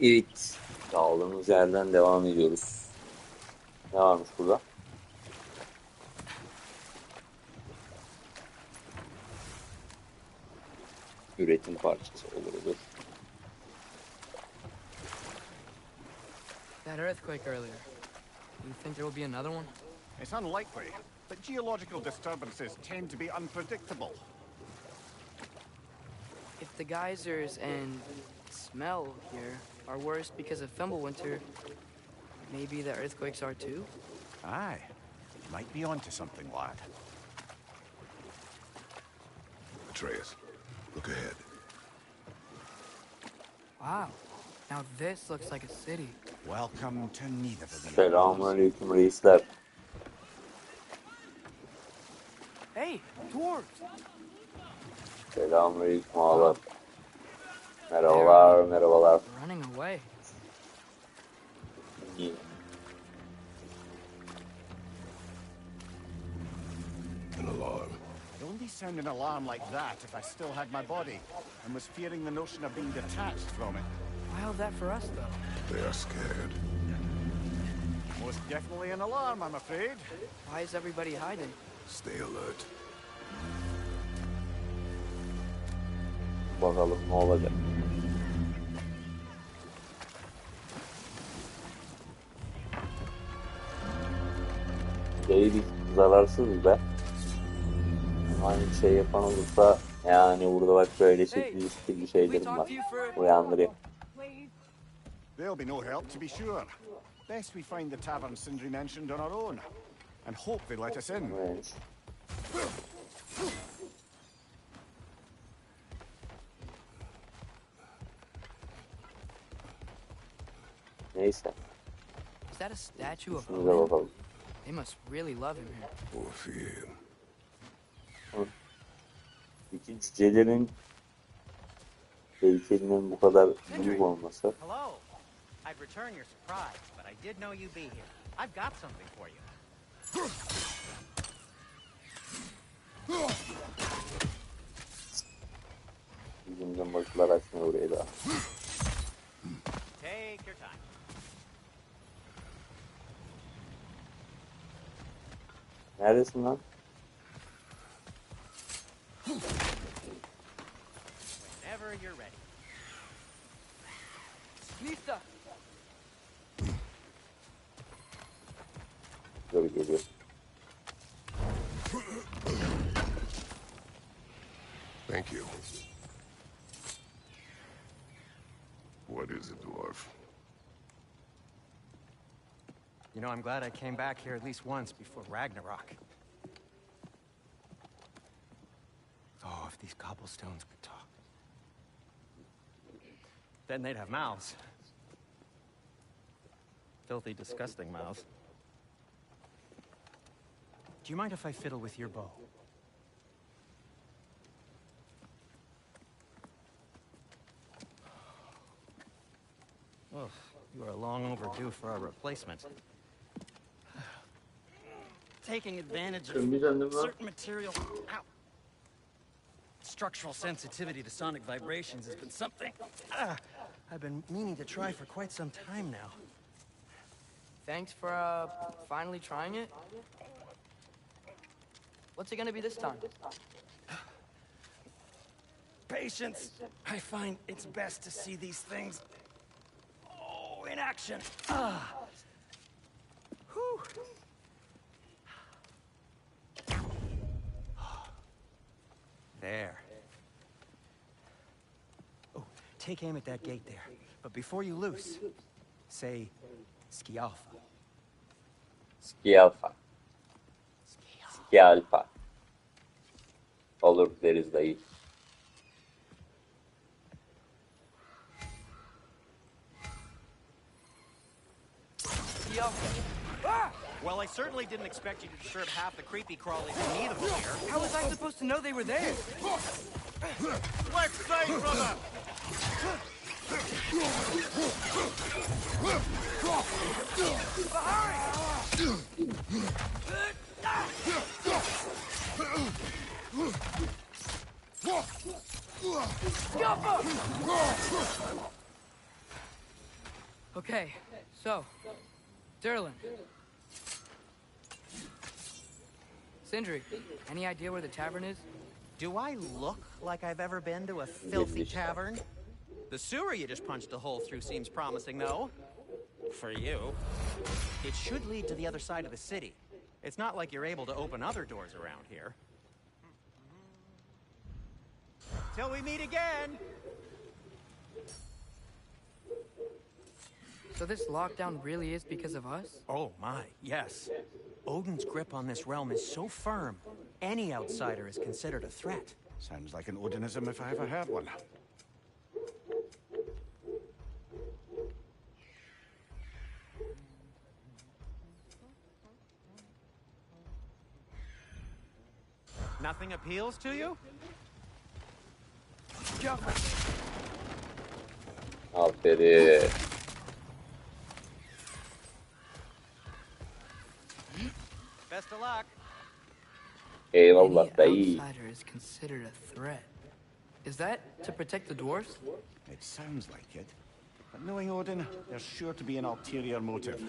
Evet. Kaldığımız yerden devam ediyoruz. Ne varmış burada? Üretim parçası olur. That earthquake earlier. Do you think there will be another one? It's unlikely, but geological disturbances tend to be unpredictable. If the geysers and smell here are worse because of Fimbulwinter, maybe the earthquakes are too? Aye, might be onto something, lad. Atreus, look ahead. Wow. Now this looks like a city. Welcome to Nidavellir. Selamünaleyküm reisler. Hey, dwarves! Selamünaleyküm ağalar. Merhabalar, merhabalar. Running away. İyi. An alarm. I'd only sound an alarm like that if I still had my body and was fearing the notion of being detached from it. Why all that for us, though? They are scared. Most definitely an alarm, I'm afraid. Why is everybody hiding? Stay alert. Bakalım ne olacak. Değiliz, zararsız be. Aynı şey yapan olursa yani burada bak böyle şekilli şeylerim var. Uyandırıyor. There'll be no help, to be sure. Best we find the tavern Sindri mentioned on our own, and hope they let us in. Evet. Neyse. Is that a statue of Şunu da Odin? bakalım. They must really love him here. Or fear. İki cücelerin heykelinin bu kadar büyük olması. Hello. I'd return your surprise, but I did know you'd be here. I've got something for you. Yüzümden bakılar açmıyor oraya da. Take your time. Neredesin lan? Whenever you're ready. Nista! Böyle geliyor. Thank you. What is it, dwarf? You know, I'm glad I came back here at least once before Ragnarok. Oh, if these cobblestones could talk. Then they'd have mouths. Filthy, disgusting mouths. Do you mind if I fiddle with your bow? Oh, you are long overdue for a replacement. Taking advantage of certain material. Ow. Structural sensitivity to sonic vibrations has been something I've been meaning to try for quite some time now. Thanks for, finally trying it. What's it gonna be this time? Patience. I find it's best to see these things, in action. Whew. There. Oh, take aim at that gate there. But before you loose, say, Ski Alpha. Ski alfa. Ski alfa. Olur deriz dayı. Well, I certainly didn't expect you to disturb half the creepy crawlies in need of them here. How was I supposed to know they were there? Left side, brother! Okay, so, Derlin. Sindri, any idea where the tavern is? Do I look like I've ever been to a filthy tavern? The sewer you just punched a hole through seems promising, though. For you. It should lead to the other side of the city. It's not like you're able to open other doors around here. Till we meet again! So this lockdown really is because of us? Oh my, yes. Odin's grip on this realm is so firm, any outsider is considered a threat. Sounds like an Odinism if I ever heard one. Nothing appeals to you? Aferin. Best of luck. Eyvallah Any dayı. outsider is considered a threat. Is that to protect the dwarves? It sounds like it. But knowing Odin, there's sure to be an ulterior motive.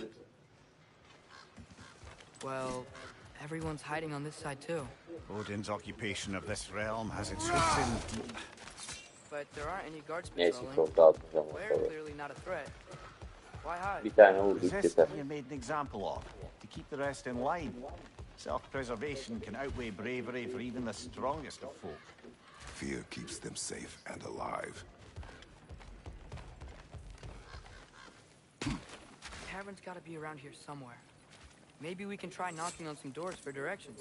Well, everyone's hiding on this side too. Odin's occupation of this realm has its roots in deep. But there aren't any guards Neyse patrolling. çok dağıtmayacağım We're ortalığı. clearly not a threat. Why hide? Bir tane vurduk Is this yeter. being made an example of? To keep the rest in line? Self-preservation can outweigh bravery for even the strongest of folk. Fear keeps them safe and alive. Tavern's gotta be around here somewhere. Maybe we can try knocking on some doors for directions.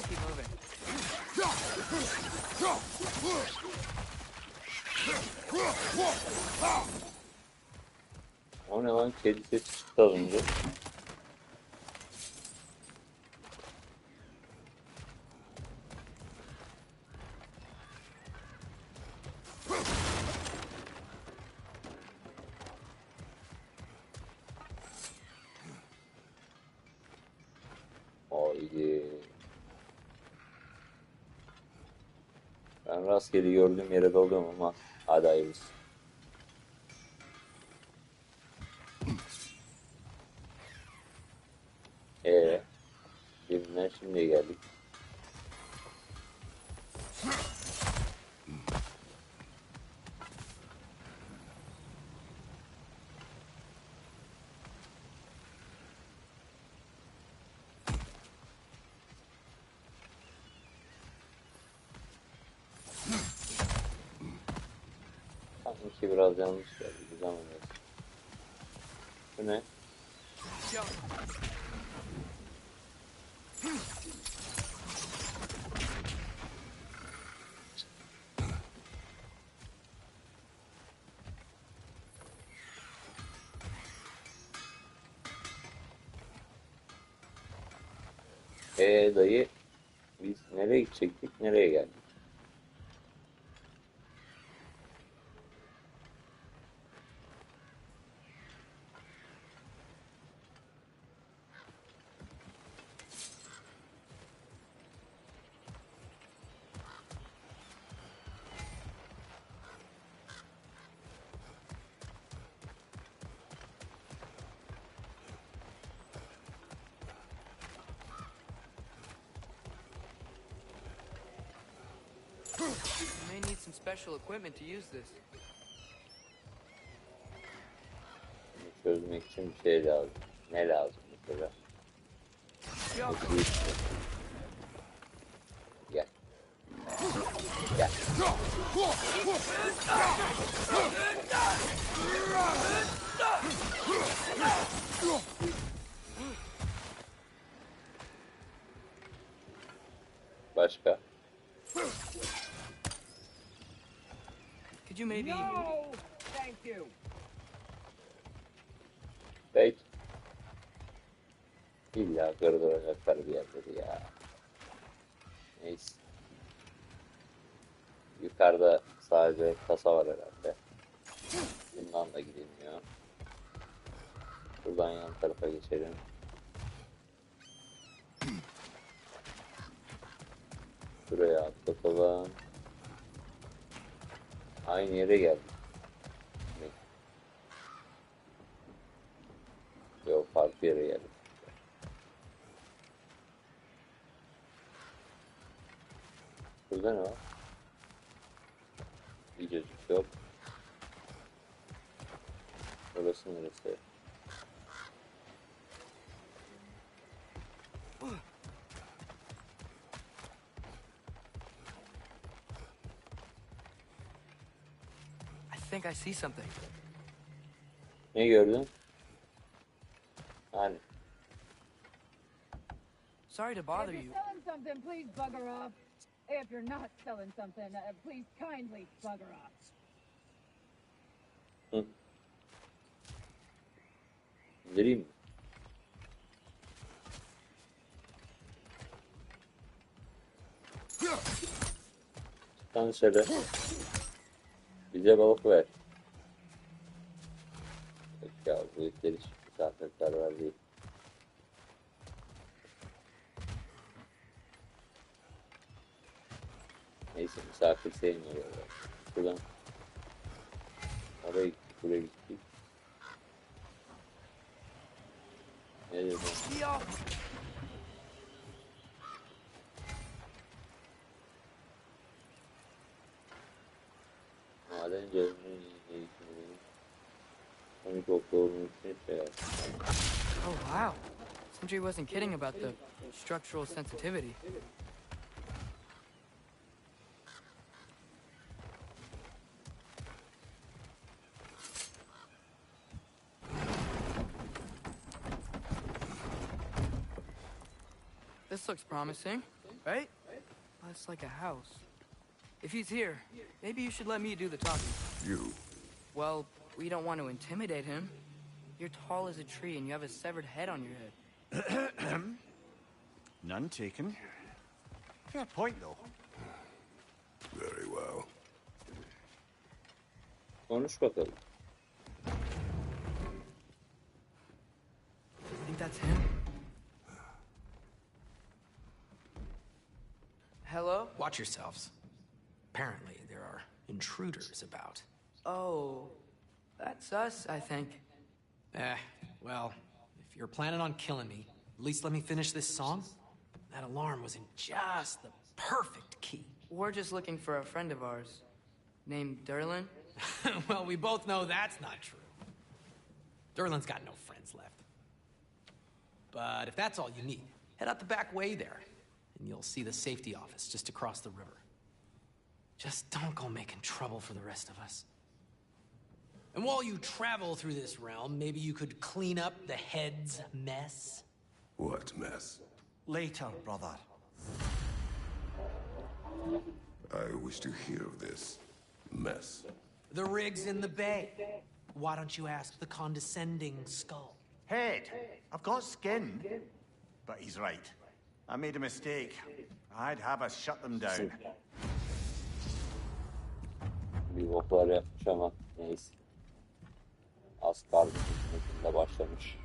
Keep moving. O ne lan? Kedi sesi çıktı az önce. Haydi. Ben rastgele gördüğüm yere dalıyorum ama hadi hayırlısı. Birinden şimdiye geldik. Sanki biraz yanlış geldi. Güzel mi? Bu ne? Dayı biz nereye gidecektik? Nereye geldik? You may need some special equipment to use this. Bunu çözmek için bir şey lazım. Ne lazım mesela? Bu işte. Gel. Gel. Başka? Could you maybe... Thank you. Peki. İlla kırdıracaklar bir yerleri ya. Neyse. Yukarıda sadece kasa var herhalde. Bundan da gidilmiyor. Buradan yan tarafa geçelim. Şuraya atlatalım. Aynı yere geldik. Ne? Yok, farklı yere geldik. Burada ne var? İyice yok. Orası neresi? I think I see something. Ne gördün? Hani? Sorry to bother If you. you're selling something, please bugger off. If you're not selling something, please kindly bugger off. Hı. İndireyim mi? Çıktan dışarı. Bize balık ver. Yok ya, bu itler hiç misafirperver değil. Neyse, misafir sevmiyorlar. Buradan oraya gittik, buraya gittik. Ne dedim? Yo! Maden canının eğitimini komik oklarının için şey yaptım. Oh, wow. Sentry wasn't kidding about the structural sensitivity. This looks promising, right? That's like a house. If he's here, maybe you should let me do the talking. You. Well, we don't want to intimidate him. You're tall as a tree and you have a severed head on your head. None taken. Fair point, though. Very well. Konuş bakalım. I think that's him. Hello? Watch yourselves. Apparently, there are intruders about. Oh, that's us, I think. Well, if you're planning on killing me, at least let me finish this song. That alarm was in just the perfect key. We're just looking for a friend of ours named Derlin. Well, we both know that's not true. Derlin's got no friends left. But if that's all you need, head out the back way there, and you'll see the safety office just across the river. Just don't go making trouble for the rest of us. And while you travel through this realm, maybe you could clean up the head's mess? What mess? Later, brother. I wish to hear of this mess. The rig's in the bay. Why don't you ask the condescending skull? Head. I've got skin. But he's right. I made a mistake. I'd have us shut them down. Bir boklar yapmış ama neyse. Az kaldı hizmetinde başlamış.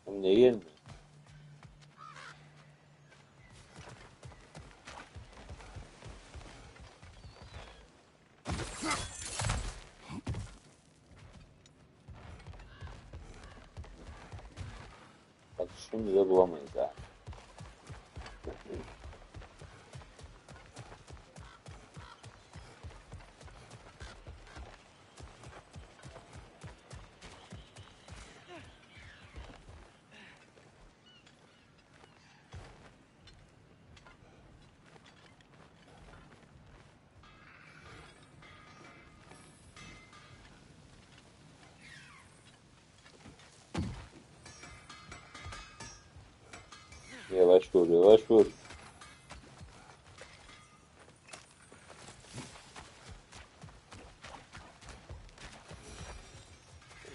Oğlum ne gelmiyor? Bak şimdi de bulamayız ha. Yavaş vur, yavaş vur.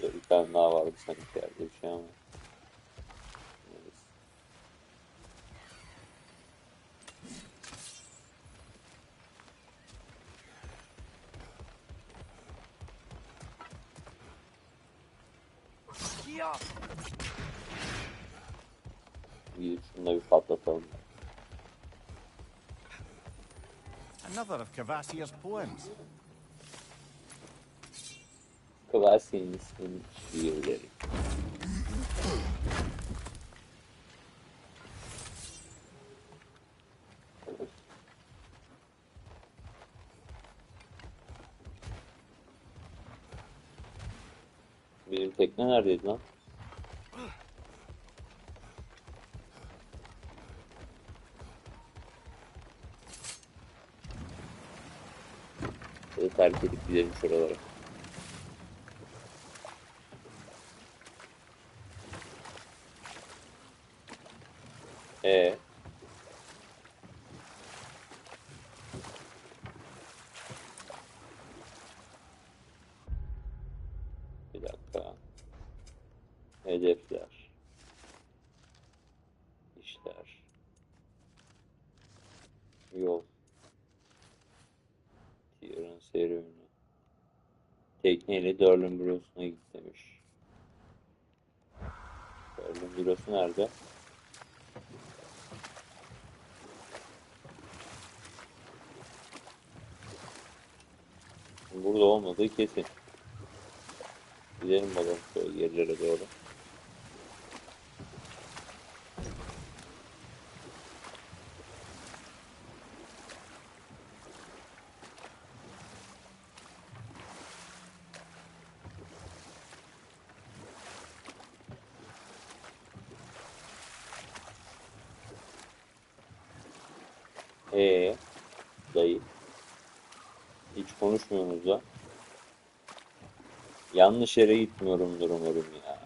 Burada bir tane daha vardı sanki yerde bir şey ama. Neyse. Bir şunu da bir patlatalım. Another of Cavassier's poems. Kıvasinis'in şiirleri. Benim tekne neredeydi lan? Terk edip gidelim şuralara. Bir dakika. Hedefler. İşler. Yol. Tier'ın serüveni. Tekneyle Darlin bürosuna git demiş. Darlin bürosu nerede? Burada olmadığı kesin. Gidelim bakalım şöyle yerlere doğru. Dayı. Hiç konuşmuyorsunuz da. Yanlış yere gitmiyorumdur umarım ya.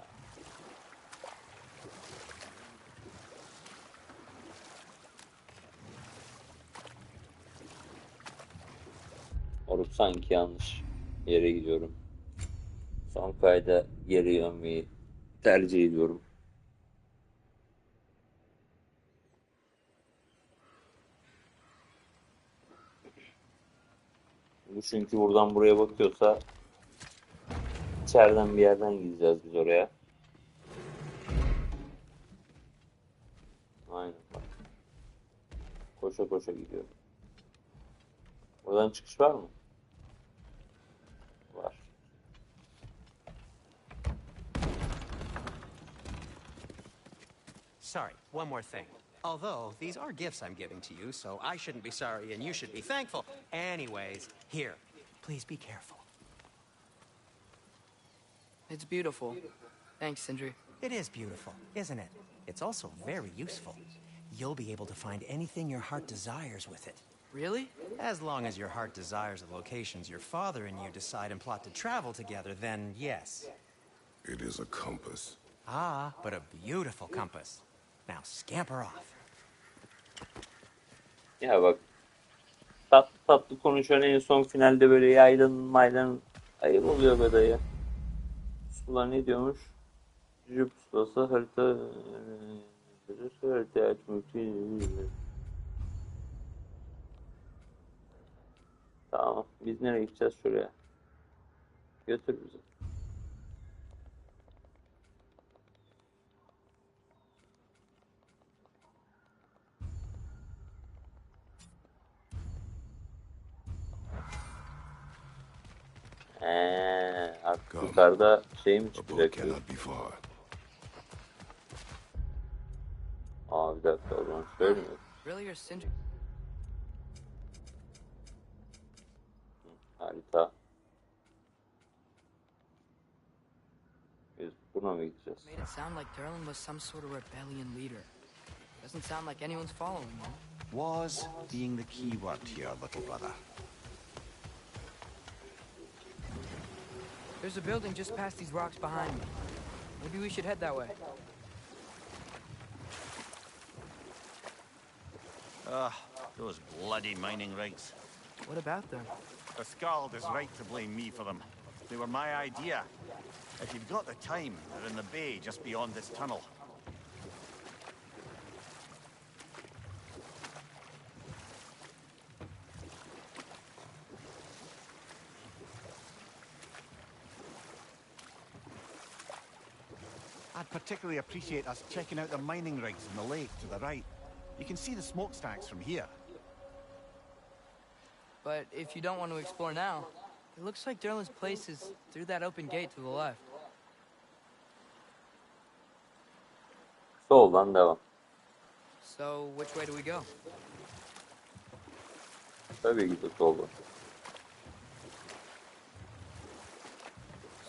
Moruk sanki yanlış yere gidiyorum. Son kayda geri dönmeyi tercih ediyorum. Bu çünkü buradan buraya bakıyorsa içeriden bir yerden gideceğiz biz oraya. Aynen bak. Koşa koşa gidiyorum. Buradan çıkış var mı? Var. Sorry, one more thing. Although, these are gifts I'm giving to you, so I shouldn't be sorry and you should be thankful. Anyways, here, please be careful. It's beautiful. Thanks, Sindri. It is beautiful, isn't it? It's also very useful. You'll be able to find anything your heart desires with it. Really? As long as your heart desires the locations your father and you decide and plot to travel together, then yes. It is a compass. Ah, but a beautiful compass. Now scamper off. Ya bak. Tatlı tatlı konuşan en son finalde böyle yaylan maylan ayıp oluyor be dayı. Ulan ne diyormuş? Jüp ustası harita açmak. Tamam. Biz nereye gideceğiz şuraya? Götür bizi. Artık yukarıda şey mi A boat çıkacak? cannot be far. Bir dakika o zaman şöyle mi? Really, you're Sindri? Harita. Biz buna mı gideceğiz? Made it sound like Durlin was some sort of rebellion leader. Doesn't sound like anyone's following him. Was being the key word here, little brother. There's a building just past these rocks behind me. Maybe we should head that way. Those bloody mining rigs. What about them? The Skald is right to blame me for them. They were my idea. If you've got the time, they're in the bay just beyond this tunnel. I'd particularly appreciate us checking out the mining rigs in the lake to the right. You can see the smokestacks from here. But if you don't want to explore now, it looks like Derlin's place is through that open gate to the left. Soldan devam. So, which way do we go? Tabii ki de soldan.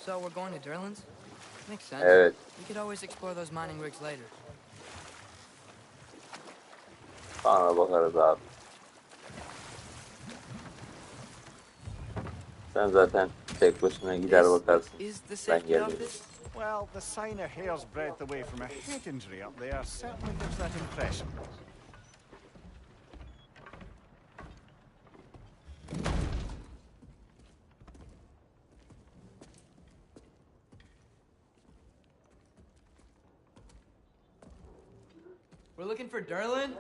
So, we're going to Derlin's? Makes sense. Evet. We could always explore those mining rigs later. Sonra bakarız abi. Sen zaten tek başına gider bakarsın. Is the Ben safety geldim. office? Well, the sign a hair's breadth away from a head injury up there certainly gives that impression. We're looking for Derlin?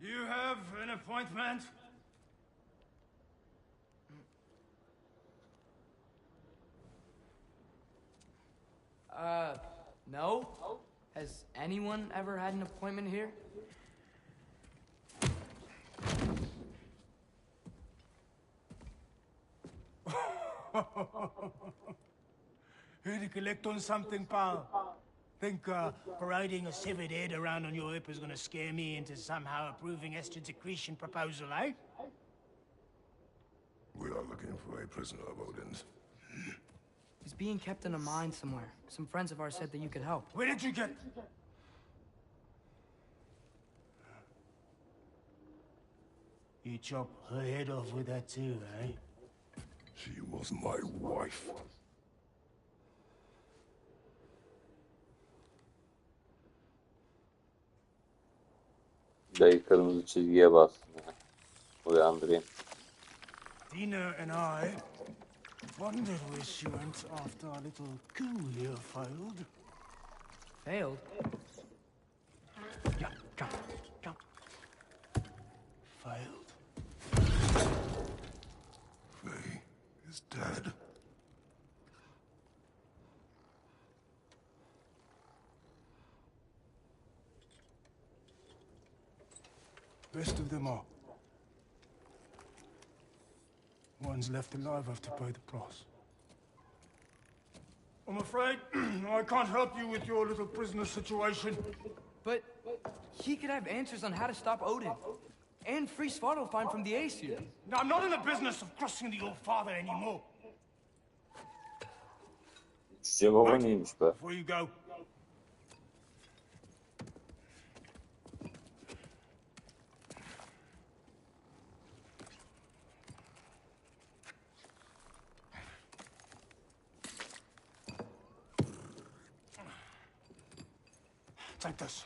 You have an appointment? No? Has anyone ever had an appointment here? Here to collect on something, pal? Think parading a severed head around on your hip is gonna scare me into somehow approving estrogen secretion proposal, eh? We are looking for a prisoner of Odin's. He's being kept in a mine somewhere. Some friends of ours said that you could help. Where did you get? You chop her head off with that too, eh? She was my wife. Dayı kırmızı çizgiye bastım ya. Uyandırayım. Dina and I wondered where she went after our little coup here failed. Failed? Yeah, jump, jump. Failed. Faye is dead. Best of them all. One's left alive have to pay the price. I'm afraid I can't help you with your little prisoner situation. But he could have answers on how to stop Odin. And free Svartalfheim from the Aesir. Now, I'm not in the business of crossing the old father anymore. Cüce baba neymiş be? Before you go, take this.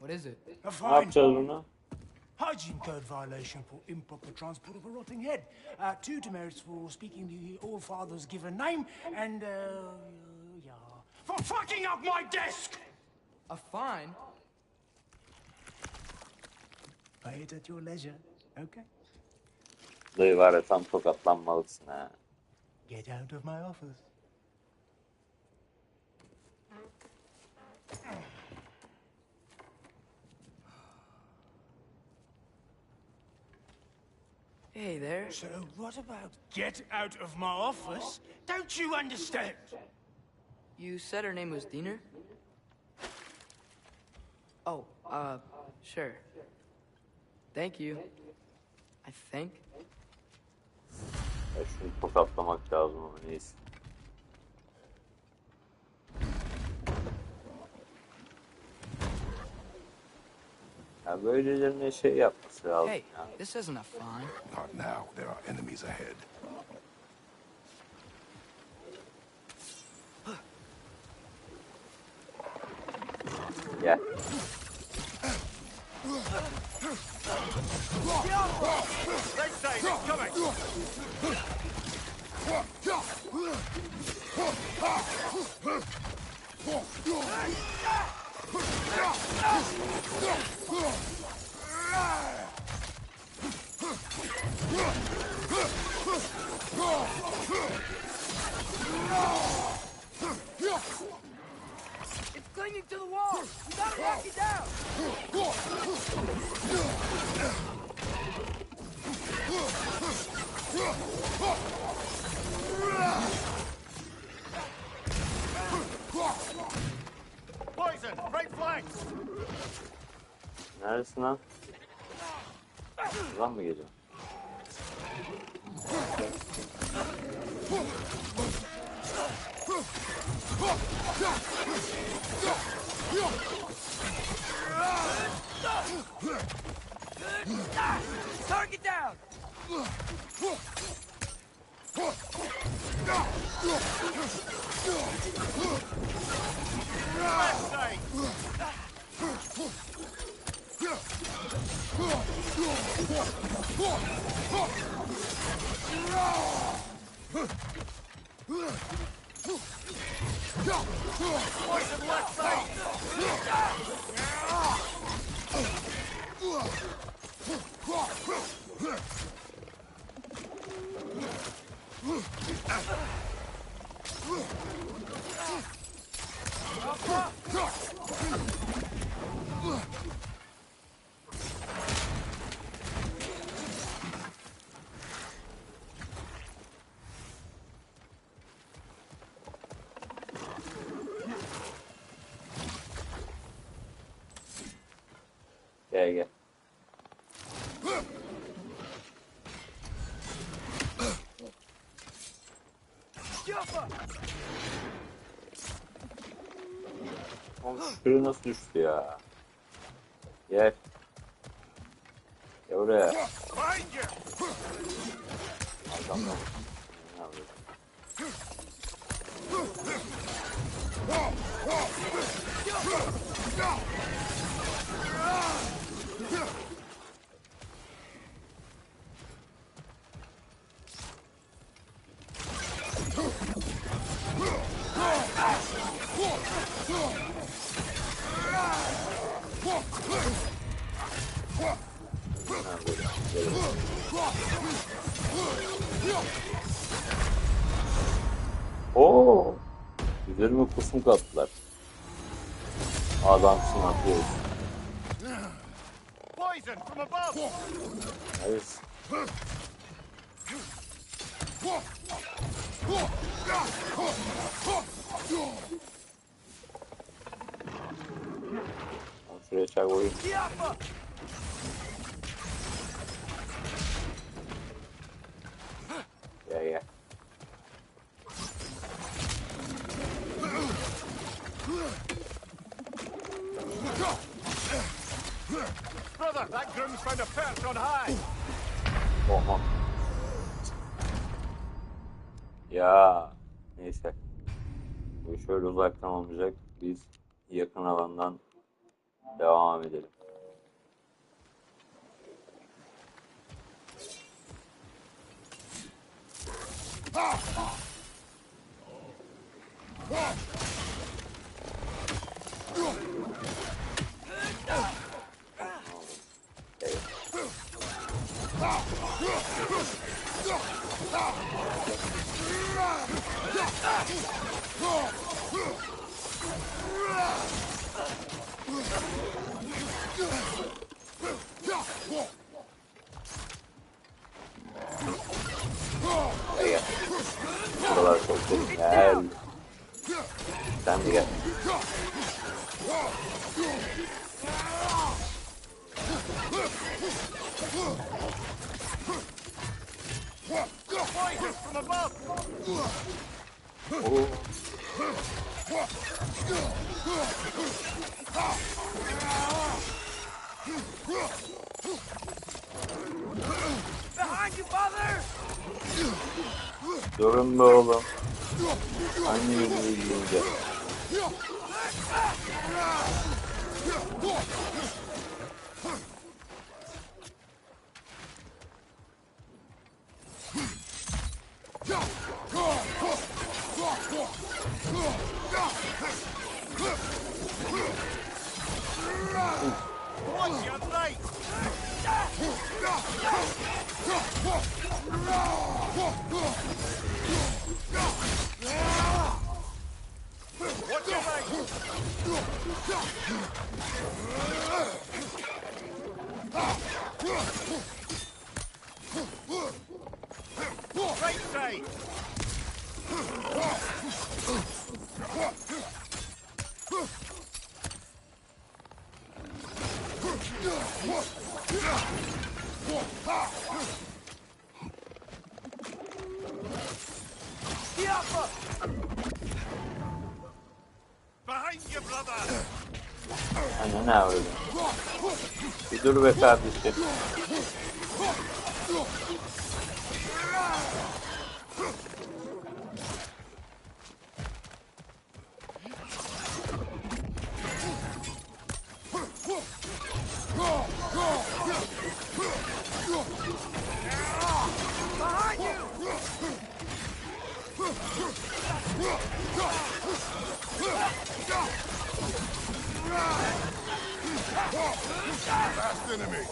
What is it? A Ne fine. yapacağız bunu? Hygiene code violation for improper transport of a rotting head. 2 demerits for speaking the All Father's given name, and, yeah. For fucking up my desk! A fine? Pay it at your leisure, okay? Dayı var ya tam tokatlanmalısın ha. Get out of my office. Hey there. So what about get out of my office? Don't you understand? You said her name was Diener? Oh, sure. Thank you. I think. Ya şunu tokatlamak lazım ama neyse. Ya böylelerine şey yapması lazım Hey, ya. this isn't a fine. Not now. There are enemies ahead. Gel. Right side, coming! clinging to the wall. We gotta knock it down. Poison, right flanks. Neredesin lan? Buradan mı geliyor? Target down. Left side. Poison left side. Gel gel. Oğlum şuraya nasıl düştü ya? Gel. Gel oraya. Find you. Adamlar. Ne yapıyor? Oo, üzerime kusmuk attılar. Adamsın atıyoruz. Poison from above. Hayır. Şuraya çay koyayım. Gel gel. Brother, that groom's found a perch on high. Oha. Ya neyse. Bu şöyle uzaktan olmayacak. Biz yakın alandan devam edelim. Gel. Buralar çok güzel. Gel. Sen de gel. Poison from above. Oo. Behind you, father! Durun be oğlum. Hangi yönü yiyince? Watch your right. Watch your right. Right side. Behind you, brother! Hani ne öyle? Bir dur be kardeşim. Last enemy!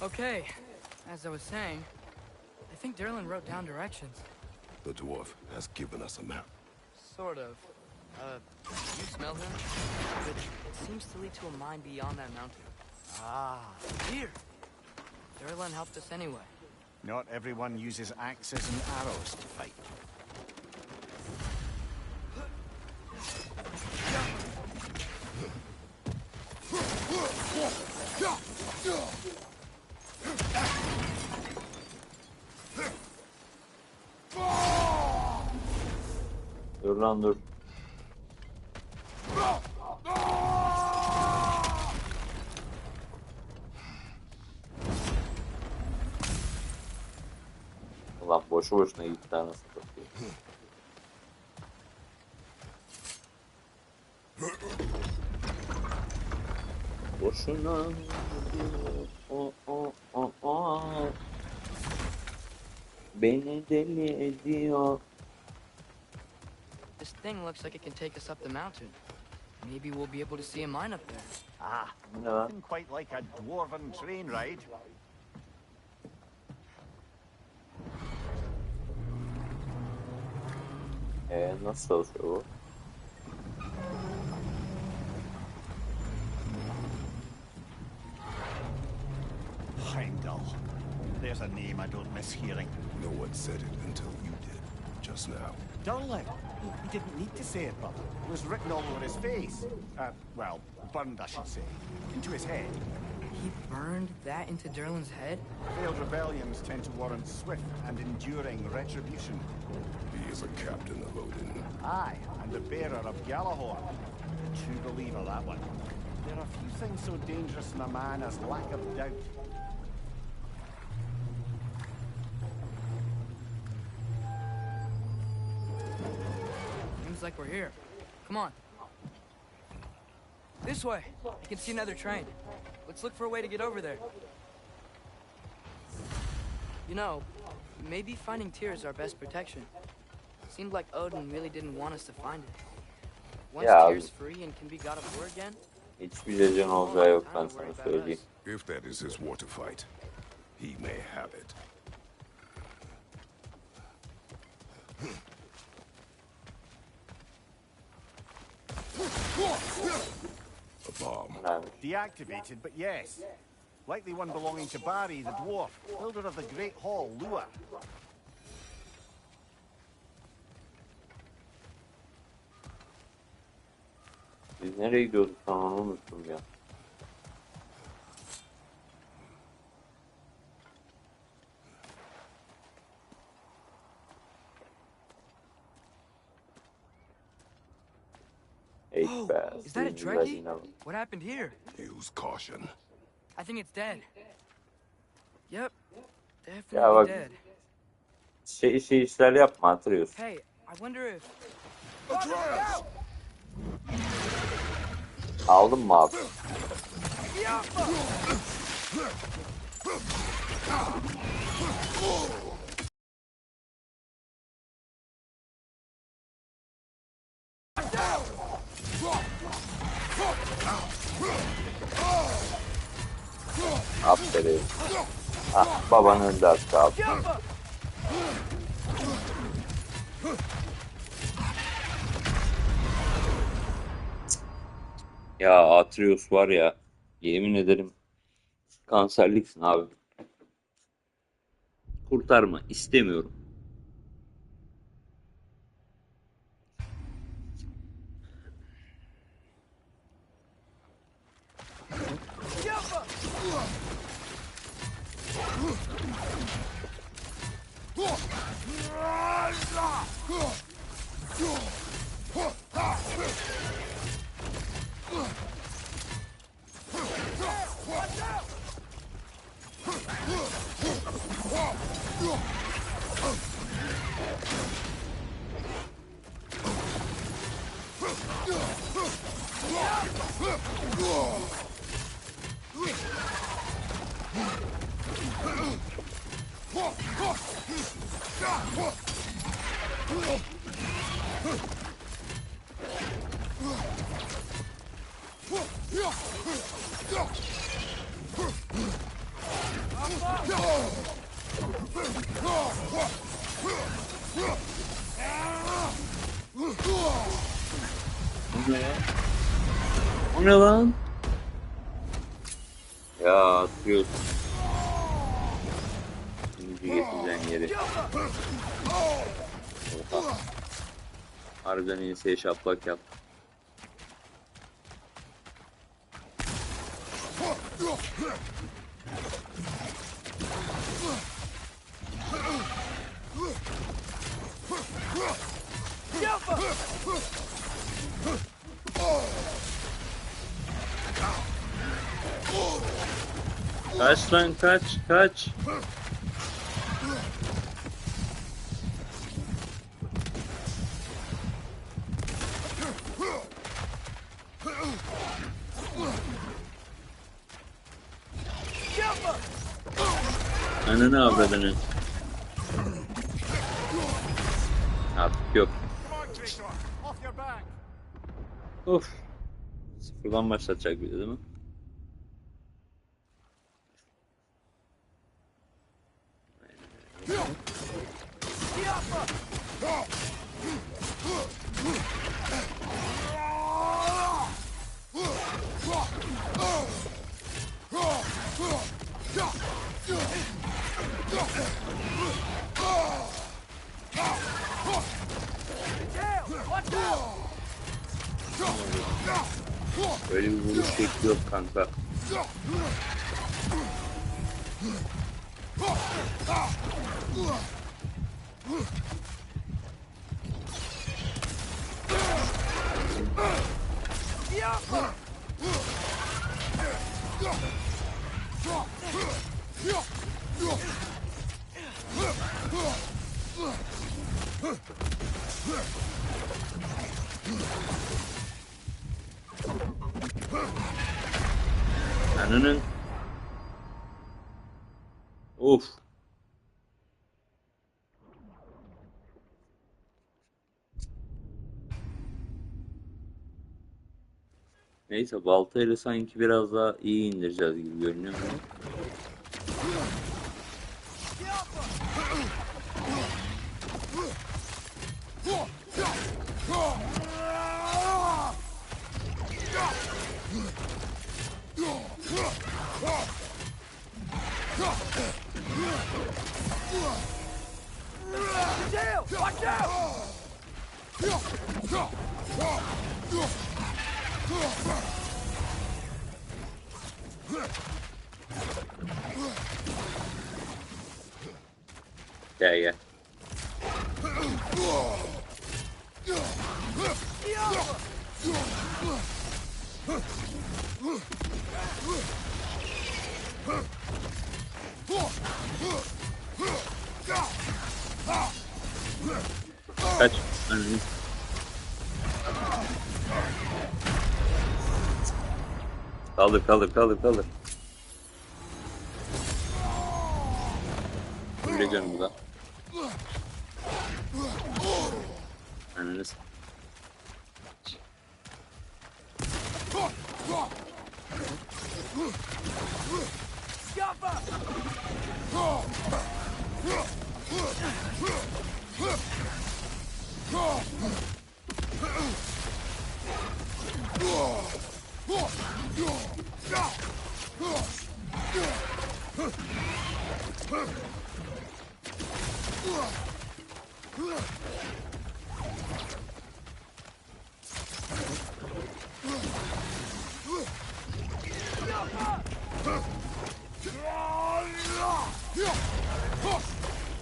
Okay, as I was saying, I think Derlin wrote down directions. The dwarf has given us a map. Sort of. You smell him? It seems to lead to a mine beyond that mountain. Ah, Here! Derlin helped us anyway. not everyone uses axes and arrows to fight. Dur lan dur. Ulan boşu boşuna gitti anasını satayım. Boşuna beni deli ediyor. This thing looks like it can take us up the mountain. Maybe we'll be able to see a mine up there. Ah, Bu ne lan? nothing quite like a dwarven train ride. Nasıl çalışıyor bu? Heimdall. There's a name I don't miss hearing. No one said it until you did, just now. Darling. He didn't need to say it, but it was written all over his face. Well, burned, I should say. Into his head. He burned that into Derlin's head? Failed rebellions tend to warrant swift and enduring retribution. He is a captain of Odin. Aye, and the bearer of Gjallarhorn. True believer, that one. There are few things so dangerous in a man as lack of doubt. Seems like we're here. Come on. This way. I can see another train. Let's look for a way to get over there. You know, maybe finding Tyr is our best protection. Seemed like Odin really didn't want us to find it. Once Yeah. Tyr's free and can be God of War again, Hiçbir cacın olacağı yok ben sana söyleyeyim. If that is his war to fight, he may have it. A bomb. Yani Deactivated, but yes. Likely one belonging to Barry, the dwarf, builder of the Great Hall, Lua. biz nereye gidiyorduk ben onu unuttum ya. Oh, is that a Trekkie? What happened here? Use caution. I think it's dead. Yep, Ya definitely bak dead. şey işler yapma hatırlıyorsun. Hey, I wonder if... Aldın mı abi? Aferin. Ah baban öldü az kaldı. Ya Atreus var ya, yemin ederim kanserliksin abi. Kurtarma istemiyorum. O ne ya? O ne lan? Ya Atreus. Şimdi getireceğin yeri. Oha. Harbiden enseye şaplak yap. Kaç lan kaç kaç. Ananı avradını. Artık yok. Of. Sıfırdan başlatacak bir de değil mi? Böyle bir vuruş şekli yok kanka. Ananın. Of. Neyse baltayla sanki biraz daha iyi indireceğiz gibi görünüyor ama. Gel gel. Kaç. Anladın. Kaldır kaldır kaldır kaldır. Öyle canım da. Anladınız.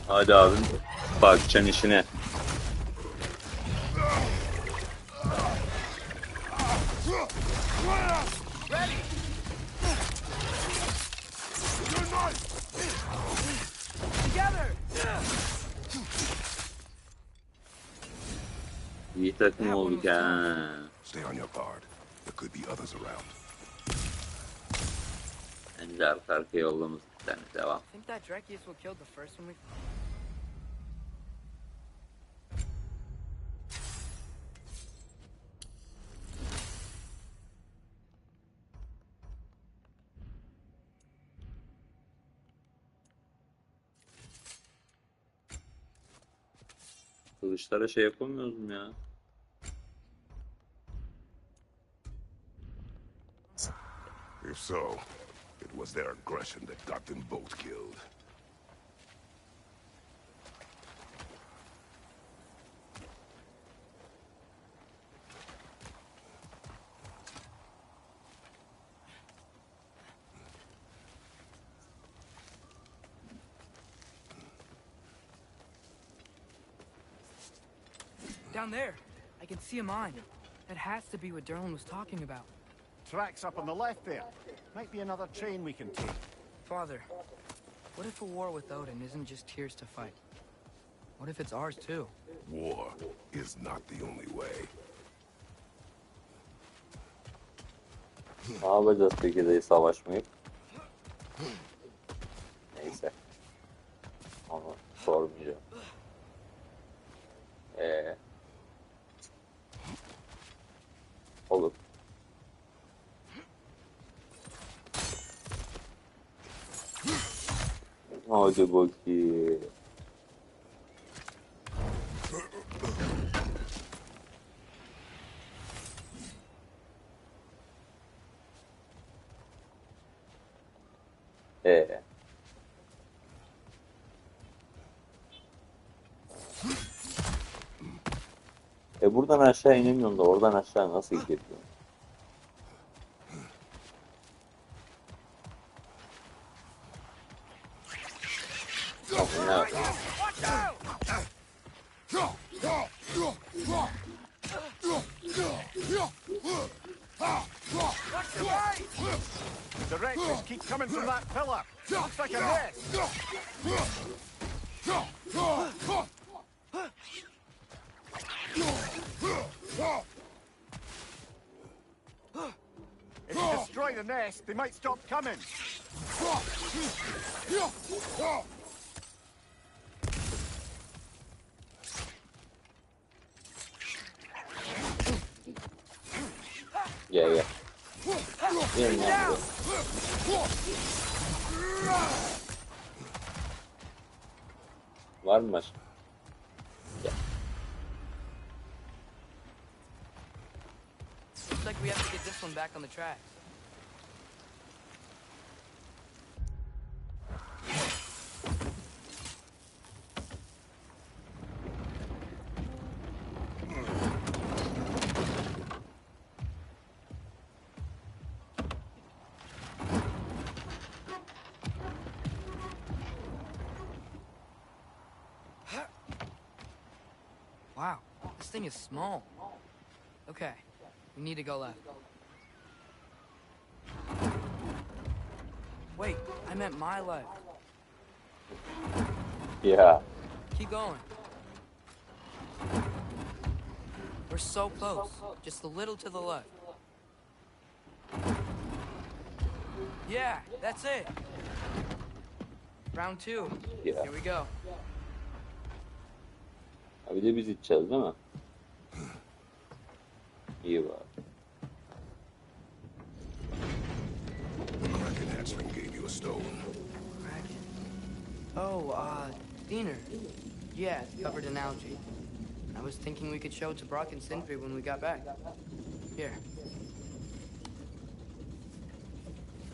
Hadi abim. Bakacaksın işine. İyi takım olduk ha. Stay on your guard. There could be others around. Bence arka arkaya yollamız bir tane devam. I think that Drakius will kill the first one we... Kılıçlara şey yapamıyoruz mu ya? If so, it was their aggression that got them both killed. Down there, I can see a mine. That has to be what Derlin was talking about. Tracks up on the left there. Might be another train we can take. Father, what if a war with Odin isn't just tears to fight? What if it's ours too? War is not the only way. Ne yapacağız peki de savaşmayıp? Neyse. Onu sormayacağım. Olur. Hadi bakayım. Buradan aşağı inemiyorum da oradan aşağı nasıl gidiyorum? Ne yapayım? The wreckers keep coming from that pillar. Looks like a nest. If you destroy the nest, they might stop coming. Yeah. Var mı başka? Looks like we have to get this one back on the tracks. Wow, this thing is small. Okay, we need to go left. Wait, I meant my left. Yeah. Keep going. We're so close, just a little to the left. Yeah, that's it. Round two. Yeah. Here we go. Ha, bir de biz içeceğiz değil mi? İyi var. The Kraken hatchling gave you a stone. Kraken. Oh, Diener. Yeah, covered in algae. I was thinking we could show it to Brock and Sindri when we got back. Here.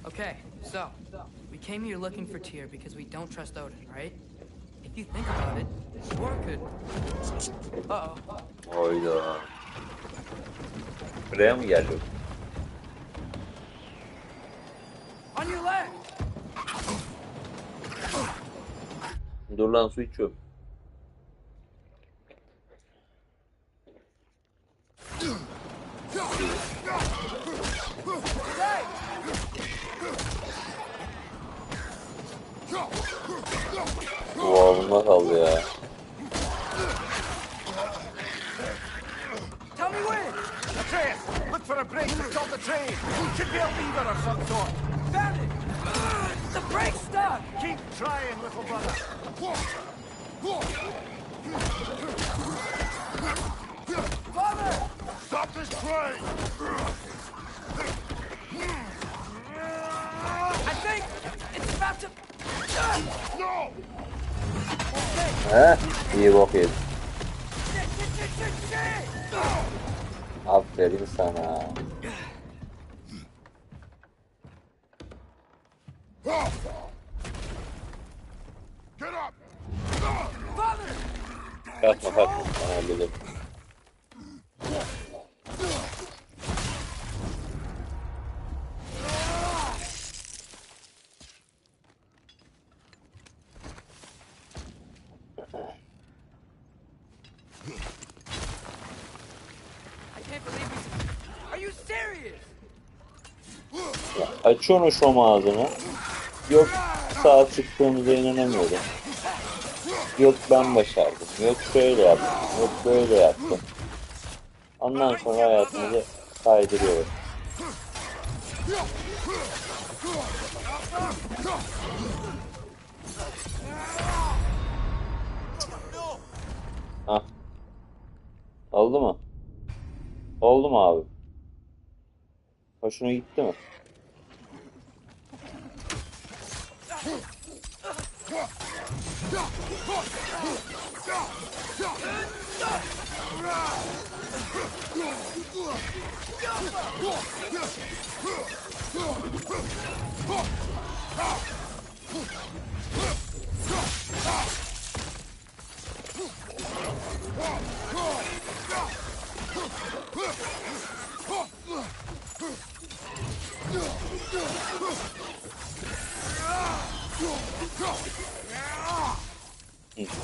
Okay, so, we came here looking for Tyr because we don't trust Odin, right? If you think about it, war could... Uh-oh. Hayda. Buraya mı geliyor? On your left! Dur lan, su içiyorum. Boğazımda kaldı ya. Tell me when! Atreus, look for a brake to stop the train. Should be a lever of some sort. Found it! The brake's stuck! Keep trying, little brother. Father! Stop this train! I think it's about to... No! İyi bok yedin. Shit! Aferin sana. Get up! Father! Kalkma kalkma. Ben hallederim. I can't believe we... Are you serious? Açıyorsun şom ağzını. Yok sağ çıktığımıza inanamıyorum. Yok ben başardım. Yok şöyle yaptım. Yok böyle yaptım. Ondan sonra hayatımızı kaydırıyoruz. Hah. Oldu mu? Oldu mu abi? Hoşuna gitti mi?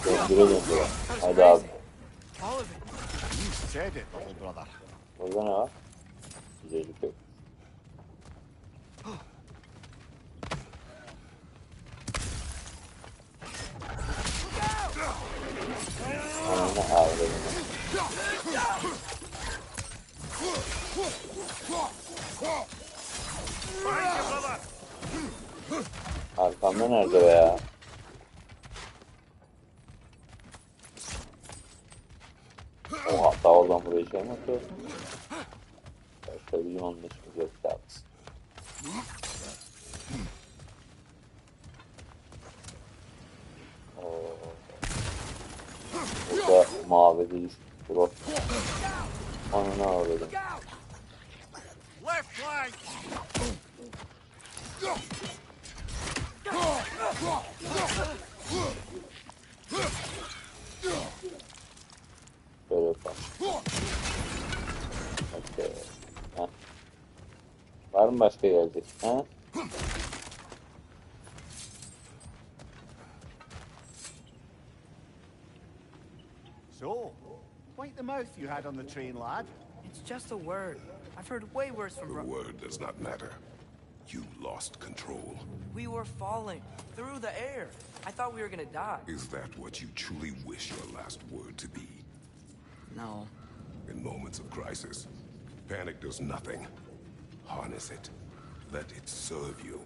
Döndüre döndüre. Hadi abi. All of it. You said it, little brother. Orada ne var? Güzellik yok. Ananı ağrıyorum. Arkamda nerede be ya? O hatta oradan buraya şey mi atıyor? Başka bizim anlaşımız yok yalnız. Burada mabede düştü. Bak. Ananı ağrıyorum. Left flank! Böyle yapalım. Okay. Heh. Var mı başka gelecek? Ha? So, wipe the mouth you had on the train, lad. It's just a word. I've heard way worse from... The word does not matter. You lost control. We were falling through the air. I thought we were gonna die. Is that what you truly wish your last word to be? No. In moments of crisis, panic does nothing. Harness it. Let it serve you.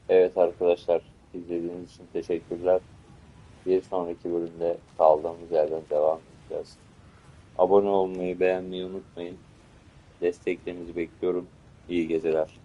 Evet arkadaşlar, izlediğiniz için teşekkürler. Bir sonraki bölümde kaldığımız yerden devam edeceğiz. Abone olmayı, beğenmeyi unutmayın. Desteklerinizi bekliyorum. İyi geceler.